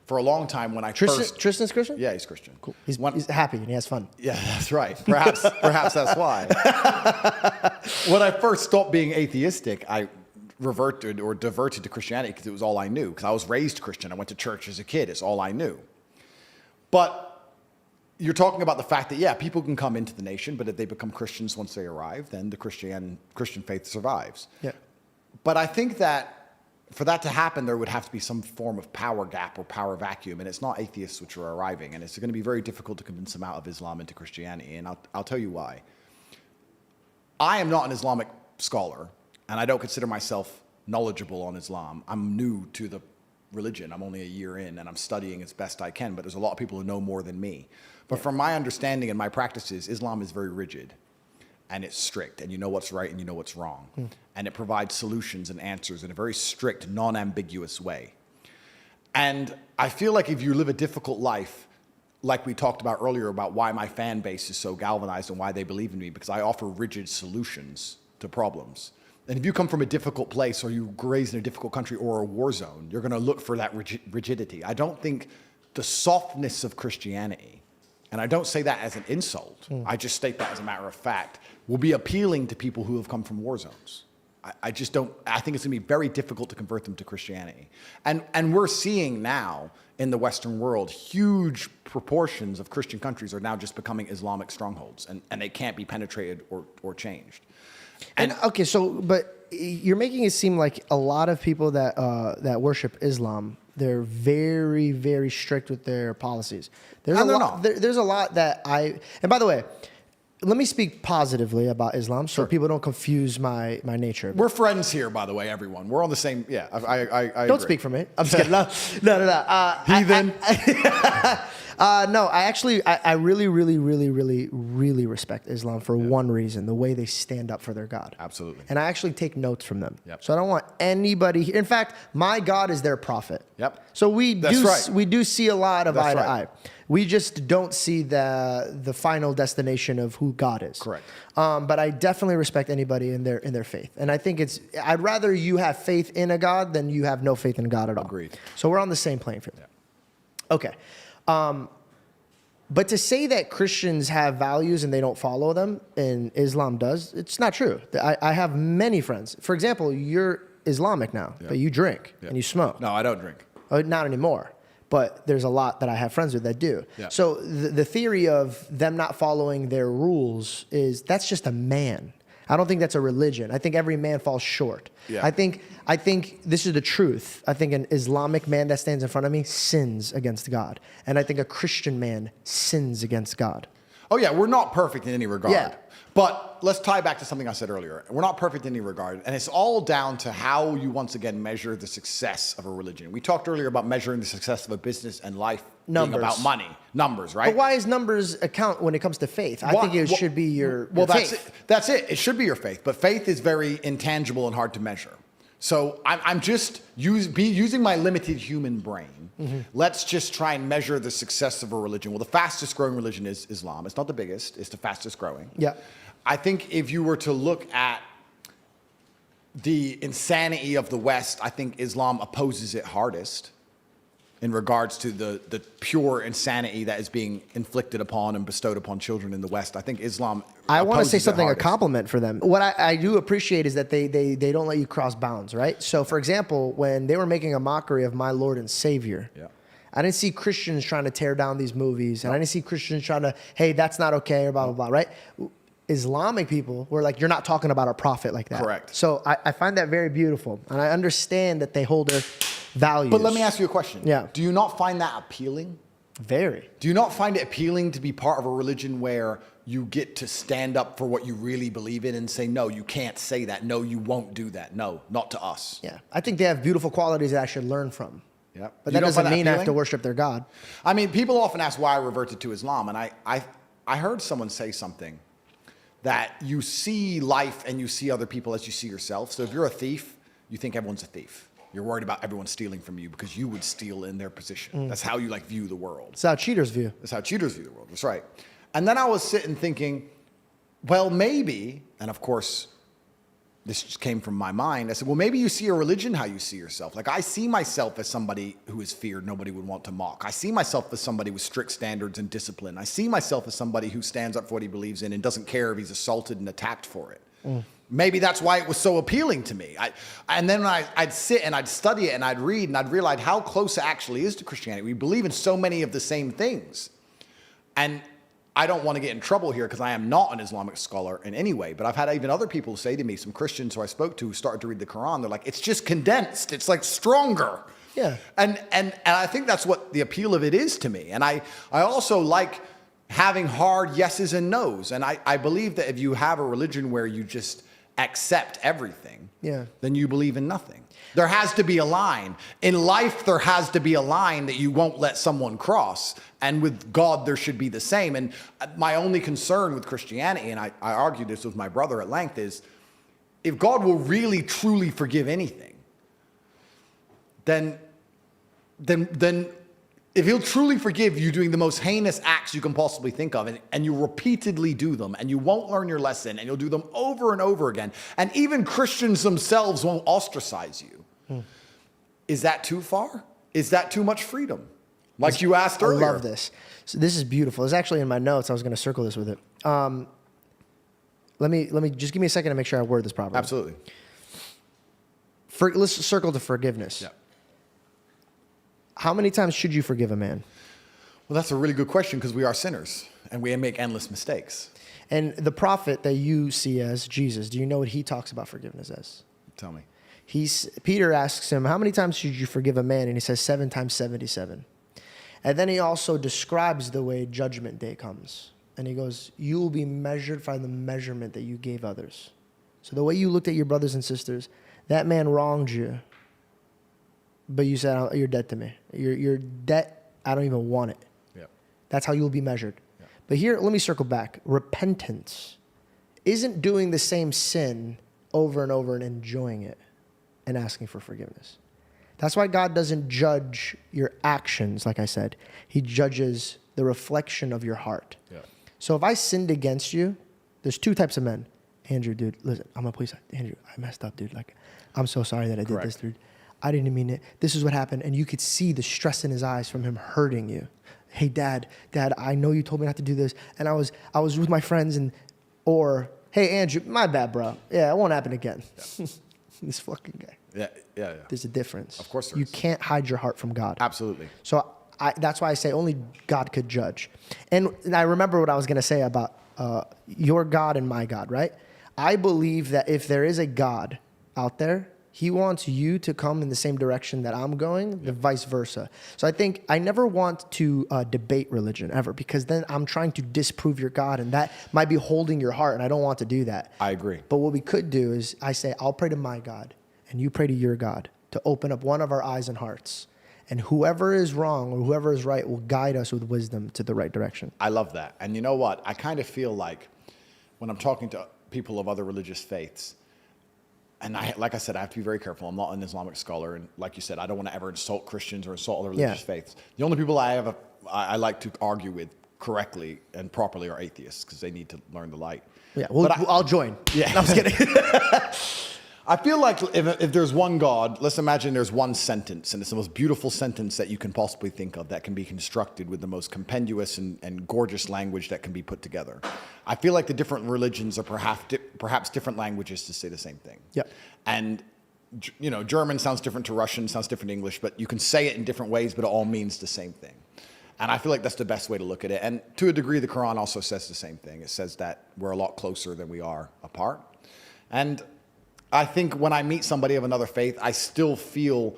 For a long time when I first... Tristan's Christian? Yeah, he's Christian. Cool. He's happy and he has fun. Yeah, that's right. Perhaps that's why. When I first stopped being atheistic, I reverted or diverted to Christianity because it was all I knew. Because I was raised Christian. I went to church as a kid. It's all I knew. But you're talking about the fact that, yeah, people can come into the nation, but if they become Christians once they arrive, then the Christian faith survives. Yeah. But I think that for that to happen, there would have to be some form of power gap or power vacuum, and it's not atheists which are arriving, and it's going to be very difficult to convince them out of Islam into Christianity, and I'll tell you why. I am not an Islamic scholar, and I don't consider myself knowledgeable on Islam. I'm new to the religion. I'm only a year in, and I'm studying as best I can, but there's a lot of people who know more than me. But from my understanding and my practices, Islam is very rigid, and it's strict, and you know what's right and you know what's wrong. And it provides solutions and answers in a very strict, non-ambiguous way. And I feel like if you live a difficult life, like we talked about earlier about why my fan base is so galvanized and why they believe in me, because I offer rigid solutions to problems. And if you come from a difficult place or you were raised in a difficult country or a war zone, you're going to look for that rigidity. I don't think the softness of Christianity, and I don't say that as an insult, I just state that as a matter of fact, will be appealing to people who have come from war zones. I just don't, I think it's going to be very difficult to convert them to Christianity. And we're seeing now in the Western world, huge proportions of Christian countries are now just becoming Islamic strongholds, and they can't be penetrated or changed. And okay, but you're making it seem like a lot of people that worship Islam, they're very, very strict with their policies. There's a lot that and by the way, let me speak positively about Islam so people don't confuse my nature. We're friends here, by the way, everyone. We're on the same. Yeah, I Don't agree. speak for me. I'm just kidding. No. Heathen. No, I really, really, really, really, really respect Islam for one reason: the way they stand up for their God. Absolutely. And I actually take notes from them. Yep. So I don't want anybody. In fact, my God is their prophet. Yep. So we do see a lot of eye to eye. We just don't see the final destination of who God is. Correct. But I definitely respect anybody in their faith, and I think I'd rather you have faith in a God than you have no faith in God at all. Agreed. So we're on the same playing field. Yeah. Okay. But to say that Christians have values and they don't follow them, and Islam does, it's not true. I have many friends. For example, you're Islamic now, but you drink and you smoke. No, I don't drink. Not anymore. But there's a lot that I have friends with that do. Yeah. So the theory of them not following their rules that's just a man. I don't think that's a religion. I think every man falls short. Yeah. I think this is the truth. I think an Islamic man that stands in front of me sins against God. And I think a Christian man sins against God. Oh, yeah, we're not perfect in any regard. Yeah. But let's tie back to something I said earlier. We're not perfect in any regard. And it's all down to how you, once again, measure the success of a religion. We talked earlier about measuring the success of a business and life being about money. Numbers, right? But why is numbers account when it comes to faith? I think it should be your faith. That's it. It should be your faith. But faith is very intangible and hard to measure. So I'm just using my limited human brain. Mm-hmm. Let's just try and measure the success of a religion. Well, the fastest growing religion is Islam. It's not the biggest. It's the fastest growing. Yeah. I think if you were to look at the insanity of the West, I think Islam opposes it hardest in regards to the pure insanity that is being inflicted upon and bestowed upon children in the West. I think Islam I want to say opposes it something, a hardest. compliment for them. What I do appreciate is that they don't let you cross bounds, right? So, for example, when they were making a mockery of my Lord and Savior, I didn't see Christians trying to tear down these movies, and I didn't see Christians trying to, hey, that's not okay, or blah, blah, blah, right? Islamic people were like, you're not talking about our prophet like that. Correct. So I find that very beautiful, and I understand that they hold their values. But let me ask you a question. Yeah. Do you not find that appealing? Very. Do you not find it appealing to be part of a religion where you get to stand up for what you really believe in and say, no, you can't say that. No, you won't do that. No, not to us. Yeah. I think they have beautiful qualities that I should learn from. Yeah. But that doesn't mean I have to worship their God. I mean, people often ask why I reverted to Islam. And I heard someone say something that you see life and you see other people as you see yourself. So if you're a thief, you think everyone's a thief. You're worried about everyone stealing from you because you would steal in their position. That's how you view the world. That's how cheaters view. That's how cheaters view the world. That's right. And then I was sitting thinking, well, maybe, and of course, this just came from my mind. I said, well, maybe you see a religion how you see yourself. Like I see myself as somebody who is feared, nobody would want to mock. I see myself as somebody with strict standards and discipline. I see myself as somebody who stands up for what he believes in and doesn't care if he's assaulted and attacked for it. Maybe that's why it was so appealing to me. And then I'd sit and I'd study it and I'd read and I'd realize how close it actually is to Christianity. We believe in so many of the same things. And I don't want to get in trouble here because I am not an Islamic scholar in any way, but I've had even other people say to me, some Christians who I spoke to who started to read the Quran, they're like, it's just condensed. It's like stronger. Yeah. And I think that's what the appeal of it is to me. And I also like having hard yeses and nos. And I believe that if you have a religion where you just accept everything, then you believe in nothing. There has to be a line. In life, there has to be a line that you won't let someone cross. And with God, there should be the same. And my only concern with Christianity, and I argued this with my brother at length, is if God will really, truly forgive anything, then if he'll truly forgive you doing the most heinous acts you can possibly think of, and you repeatedly do them, and you won't learn your lesson, and you'll do them over and over again, and even Christians themselves won't ostracize you, is that too far? Is that too much freedom? Like you asked earlier. I love this. So this is beautiful. It's actually in my notes. I was going to circle this with it. Let me just give me a second to make sure I word this properly. Absolutely. Let's circle to forgiveness. Yeah. How many times should you forgive a man? Well, that's a really good question because we are sinners and we make endless mistakes. And the prophet that you see as Jesus, do you know what he talks about forgiveness as? Tell me. Peter asks him, how many times should you forgive a man? And he says 7 times 77. And then he also describes the way judgment day comes. And he goes, you will be measured by the measurement that you gave others. So the way you looked at your brothers and sisters, that man wronged you, but you said, you're dead to me. You're debt, I don't even want it. Yep. That's how you'll be measured. Yep. But here, let me circle back. Repentance isn't doing the same sin over and over and enjoying it and asking for forgiveness. That's why God doesn't judge your actions, like I said. He judges the reflection of your heart. Yeah. So if I sinned against you, there's two types of men. Andrew, dude, listen, I'm a police. Andrew, I messed up, dude. Like, I'm so sorry that I did this, dude. I didn't mean it. This is what happened. And you could see the stress in his eyes from him hurting you. Hey, Dad, I know you told me not to do this. And I was with my friends or, hey, Andrew, my bad, bro. Yeah, it won't happen again. Yeah. This fucking guy. Yeah. There's a difference. Of course there You is. can't hide your heart from God. Absolutely. So that's why I say only God could judge. And I remember what I was going to say about your God and my God, right? I believe that if there is a God out there, he wants you to come in the same direction that I'm going, the vice versa. So I think I never want to debate religion ever, because then I'm trying to disprove your God, and that might be holding your heart, and I don't want to do that. I agree. But what we could do is I say, I'll pray to my God, and you pray to your God to open up one of our eyes and hearts. And whoever is wrong or whoever is right will guide us with wisdom to the right direction. I love that. And you know what? I kind of feel like when I'm talking to people of other religious faiths, and like I said, I have to be very careful. I'm not an Islamic scholar. And like you said, I don't want to ever insult Christians or insult other religious faiths. The only people I like to argue with correctly and properly are atheists, because they need to learn the light. Yeah, I'll join. Yeah. No, I'm just kidding. I feel like if there's one God, let's imagine there's one sentence, and it's the most beautiful sentence that you can possibly think of that can be constructed with the most compendious and gorgeous language that can be put together. I feel like the different religions are perhaps different languages to say the same thing. Yep. And, you know, German sounds different to Russian, sounds different to English, but you can say it in different ways, but it all means the same thing. And I feel like that's the best way to look at it. And to a degree, the Quran also says the same thing. It says that we're a lot closer than we are apart. And I think when I meet somebody of another faith, I still feel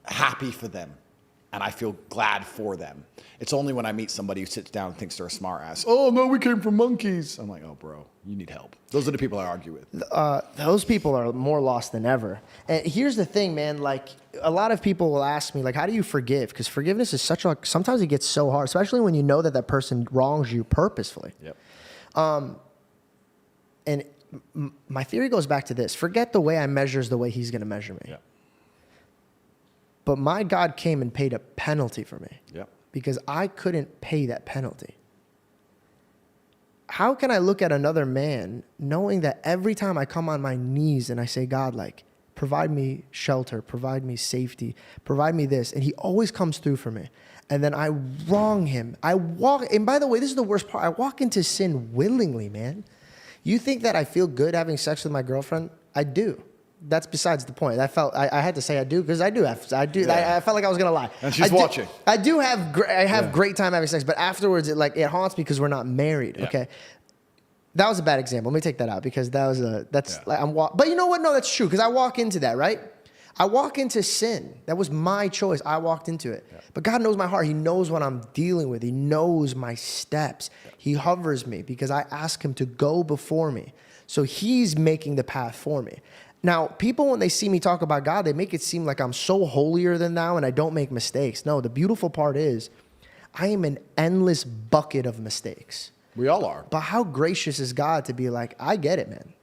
happy for them, and I feel glad for them. It's only when I meet somebody who sits down and thinks they're a smart ass. Oh, no, we came from monkeys. I'm like, oh, bro, you need help. Those are the people I argue with. Those people are more lost than ever. And here's the thing, man. Like, a lot of people will ask me, like, how do you forgive? Because forgiveness is sometimes it gets so hard, especially when you know that person wrongs you purposefully. Yep. And my theory goes back to this. Forget the way I measure is the way he's going to measure me. Yep. But my God came and paid a penalty for me. Yep. Because I couldn't pay that penalty. How can I look at another man knowing that every time I come on my knees and I say, God, like, provide me shelter, provide me safety, provide me this, and he always comes through for me. And then I wrong him. And by the way, this is the worst part. I walk into sin willingly, man. You think that I feel good having sex with my girlfriend? I do. That's besides the point. I had to say I do, because I do. I felt like I was gonna lie. And she's watching. I have great time having sex, but afterwards it haunts me because we're not married. Yeah. Okay, that was a bad example. Let me take that out, because but you know what? No, that's true, because I walk into that, right? I walk into sin. That was my choice. I walked into it. Yeah. But God knows my heart. He knows what I'm dealing with. He knows my steps. Yeah. He hovers me because I ask him to go before me. So he's making the path for me. Now, people, when they see me talk about God, they make it seem like I'm so holier than thou and I don't make mistakes. No, the beautiful part is I am an endless bucket of mistakes. We all are. But how gracious is God to be like, I get it, man.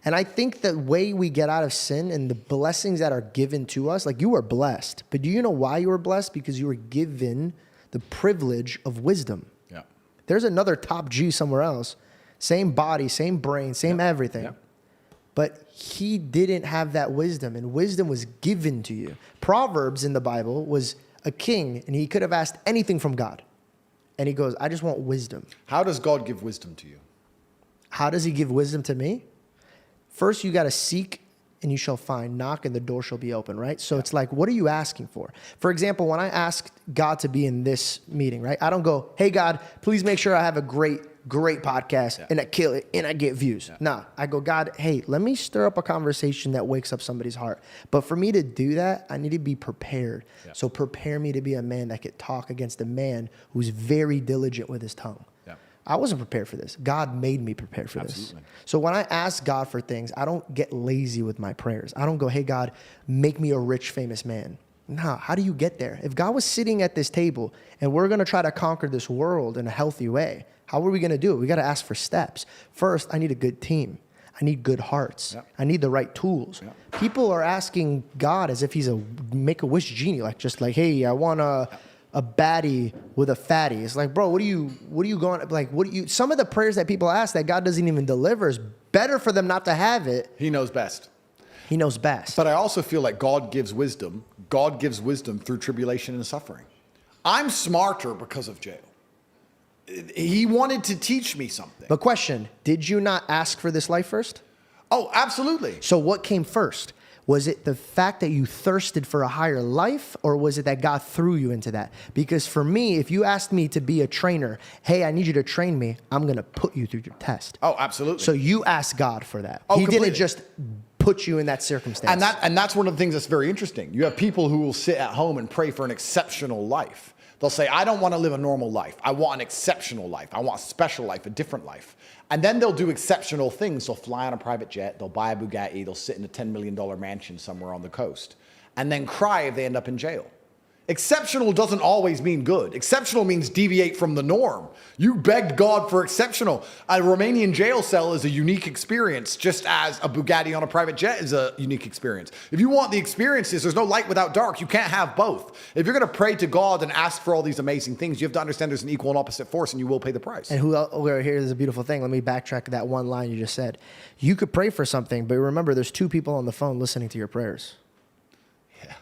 And I think the way we get out of sin and the blessings that are given to us, like, you are blessed. But do you know why you were blessed? Because you were given the privilege of wisdom. Yeah. There's another top G somewhere else. Same body, same brain, same everything. Yeah. But he didn't have that wisdom, and wisdom was given to you. Proverbs in the Bible was a king, and he could have asked anything from God. And he goes, I just want wisdom. How does God give wisdom to you? How does he give wisdom to me? First, you got to seek and you shall find. Knock and the door shall be open, right? So it's like, what are you asking for? For example, when I asked God to be in this meeting, right? I don't go, hey, God, please make sure I have a great podcast and I kill it and I get views. Yeah. No, I go, God, hey, let me stir up a conversation that wakes up somebody's heart. But for me to do that, I need to be prepared. Yeah. So prepare me to be a man that could talk against a man who's very diligent with his tongue. Yeah. I wasn't prepared for this. God made me prepared for Absolutely. this. So when I ask God for things, I don't get lazy with my prayers. I don't go, hey, God, make me a rich, famous man. No, how do you get there? If God was sitting at this table and we're going to try to conquer this world in a healthy way, how are we going to do it? We got to ask for steps. First, I need a good team. I need good hearts. Yep. I need the right tools. Yep. People are asking God as if he's a make-a-wish genie, like, hey, I want a baddie with a fatty. It's like, bro, what are you going, like, some of the prayers that people ask that God doesn't even deliver is better for them not to have it. He knows best. He knows best. But I also feel like God gives wisdom. God gives wisdom through tribulation and suffering. I'm smarter because of jail. He wanted to teach me something. But question, did you not ask for this life first? Oh, absolutely. So what came first? Was it the fact that you thirsted for a higher life, or was it that God threw you into that? Because for me, if you asked me to be a trainer, hey, I need you to train me, I'm going to put you through your test. Oh, absolutely. So you asked God for that. Oh, he completely. didn't just put you in that circumstance. And that's one of the things that's very interesting. You have people who will sit at home and pray for an exceptional life. They'll say, I don't want to live a normal life. I want an exceptional life. I want a special life, a different life. And then they'll do exceptional things. They'll fly on a private jet. They'll buy a Bugatti. They'll sit in a $10 million mansion somewhere on the coast. And then cry if they end up in jail. Exceptional doesn't always mean good. Exceptional means deviate from the norm. You begged God for exceptional. A Romanian jail cell is a unique experience, just as a Bugatti on a private jet is a unique experience. If you want the experiences, there's no light without dark. You can't have both. If you're going to pray to God and ask for all these amazing things, you have to understand there's an equal and opposite force, and you will pay the price. And here's a beautiful thing. Let me backtrack that one line you just said. You could pray for something, but remember, there's two people on the phone listening to your prayers. Yeah.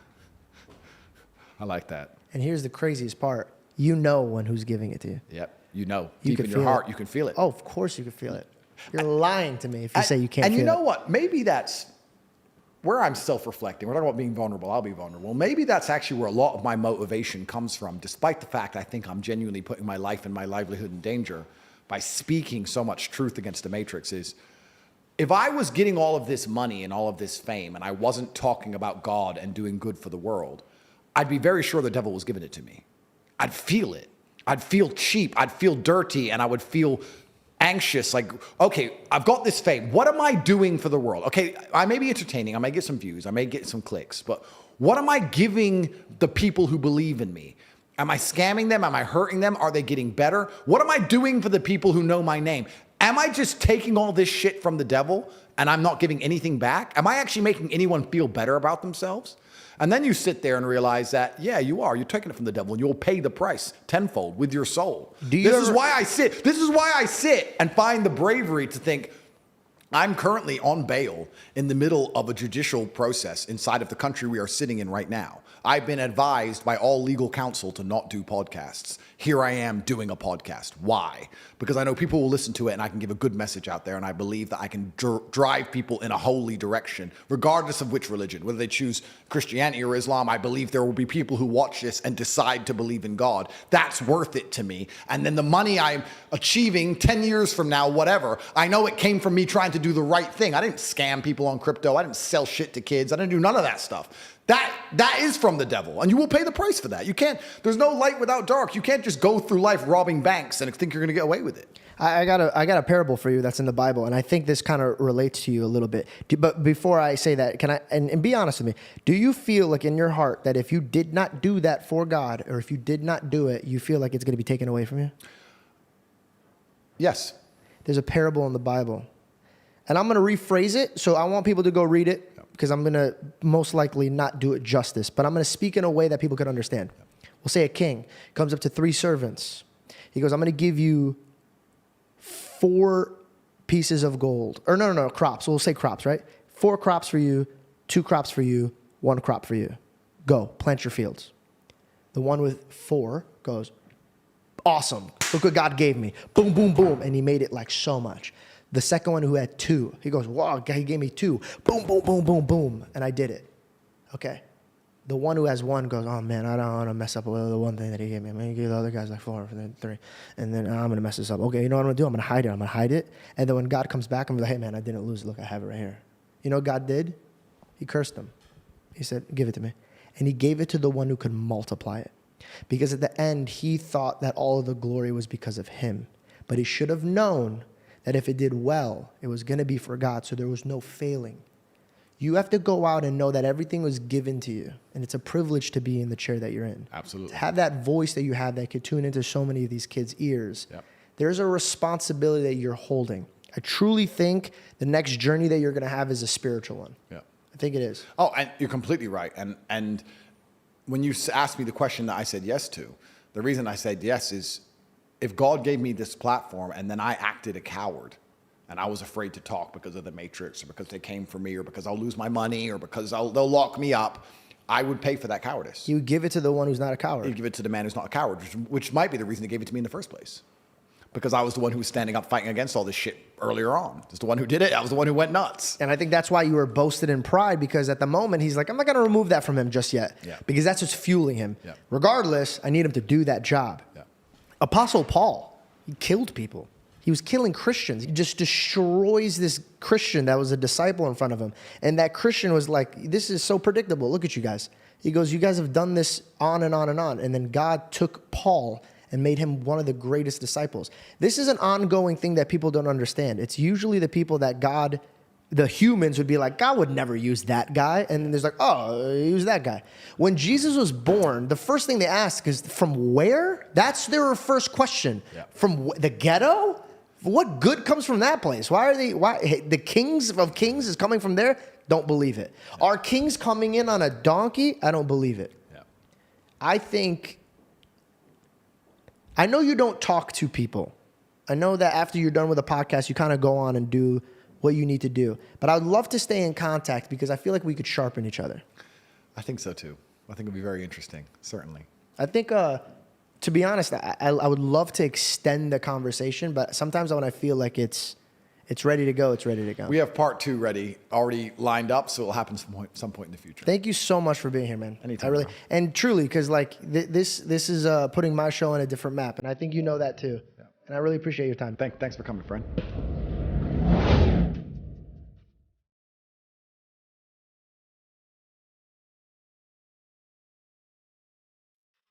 I like that. And here's the craziest part. You know who's giving it to you. Yep. You know, You deep can in your feel heart, it. you can feel it. Oh, of course you can feel it. You're lying to me if you say you can't And feel you know it. what? Maybe that's where I'm self-reflecting. We're talking about being vulnerable. I'll be vulnerable. Maybe that's actually where a lot of my motivation comes from, despite the fact I think I'm genuinely putting my life and my livelihood in danger by speaking so much truth against the matrix. Is if I was getting all of this money and all of this fame and I wasn't talking about God and doing good for the world, I'd be very sure the devil was giving it to me. I'd feel it. I'd feel cheap. I'd feel dirty, and I would feel anxious. Like, okay, I've got this fame. What am I doing for the world? Okay, I may be entertaining. I may get some views. I may get some clicks. But what am I giving the people who believe in me? Am I scamming them? Am I hurting them? Are they getting better? What am I doing for the people who know my name? Am I just taking all this shit from the devil and I'm not giving anything back? Am I actually making anyone feel better about themselves? And then you sit there and realize that, yeah, you are. You're taking it from the devil, and you'll pay the price tenfold with your soul. This is why I sit and find the bravery to think, I'm currently on bail in the middle of a judicial process inside of the country we are sitting in right now. I've been advised by all legal counsel to not do podcasts. Here I am doing a podcast. Why? Because I know people will listen to it and I can give a good message out there, and I believe that I can drive people in a holy direction, regardless of which religion, whether they choose Christianity or Islam. I believe there will be people who watch this and decide to believe in God. That's worth it to me. And then the money I'm achieving 10 years from now, whatever, I know it came from me trying to do the right thing. I didn't scam people on crypto. I didn't sell shit to kids. I didn't do none of that stuff. That is from the devil, and you will pay the price for that. You can't, there's no light without dark. You can't just go through life robbing banks and think you're going to get away with it. I got a parable for you that's in the Bible, and I think this kind of relates to you a little bit. But before I say that, can I, and be honest with me, do you feel like in your heart that if you did not do that for God, or if you did not do it, you feel like it's going to be taken away from you? Yes. There's a parable in the Bible, and I'm going to rephrase it, so I want people to go read it, because I'm going to most likely not do it justice, but I'm going to speak in a way that people can understand. We'll say a king comes up to 3 servants. He goes, I'm going to give you 4 pieces of gold. Or no, crops. We'll say crops, right? 4 crops for you, 2 crops for you, 1 crop for you. Go, plant your fields. The one with 4 goes, awesome. Look what God gave me. Boom, boom, boom. And he made it like so much. The second one who had 2, he goes, wow, he gave me 2. Boom, boom, boom, boom, boom. And I did it. Okay. The one who has 1 goes, oh man, I don't want to mess up the one thing that he gave me. I'm going to give the other guys like 4, and then 3. And then I'm going to mess this up. Okay, you know what I'm going to do? I'm going to hide it. I'm going to hide it. And then when God comes back, I'm going to be like, hey man, I didn't lose it. Look, I have it right here. You know what God did? He cursed them. He said, give it to me. And he gave it to the one who could multiply it. Because at the end, he thought that all of the glory was because of him. But he should have known that if it did well, it was going to be for God, so there was no failing. You have to go out and know that everything was given to you, and it's a privilege to be in the chair that you're in. Absolutely. To have that voice that you have that could tune into so many of these kids' ears. Yep. There's a responsibility that you're holding. I truly think the next journey that you're going to have is a spiritual one. Yeah. I think it is. Oh, and you're completely right. And when you asked me the question that I said yes to, the reason I said yes is if God gave me this platform and then I acted a coward and I was afraid to talk because of the Matrix or because they came for me or because I'll lose my money or because they'll lock me up, I would pay for that cowardice. You would give it to the one who's not a coward. You'd give it to the man who's not a coward, which might be the reason they gave it to me in the first place. Because I was the one who was standing up fighting against all this shit earlier on. I was the one who did it. I was the one who went nuts. And I think that's why you were boasted in pride, because at the moment he's like, I'm not going to remove that from him just yet. Yeah. Because that's what's fueling him. Yeah. Regardless, I need him to do that job. Yeah. Apostle Paul, he killed people. He was killing Christians. He just destroys this Christian that was a disciple in front of him. And that Christian was like, this is so predictable. Look at you guys. He goes, you guys have done this on and on and on. And then God took Paul and made him one of the greatest disciples. This is an ongoing thing that people don't understand. It's usually the people that God, the humans would be like, God would never use that guy. And then there's like, oh, use that guy. When Jesus was born, the first thing they ask is, from where? That's their first question. Yeah. From the ghetto? What good comes from that place? Why the kings of kings is coming from there? Don't believe it. Yeah. Are kings coming in on a donkey? I don't believe it. Yeah. I know you don't talk to people. I know that after you're done with a podcast, you kind of go on and do what you need to do. But I would love to stay in contact because I feel like we could sharpen each other. I think so too. I think it'd be very interesting, certainly. I think, to be honest, I would love to extend the conversation, but sometimes when I feel like it's ready to go, it's ready to go. We have part 2 already lined up, so it'll happen some point in the future. Thank you so much for being here, man. Anytime. Bro. And truly, because like this is putting my show on a different map, and I think you know that too. Yeah. And I really appreciate your time. Thanks for coming, friend.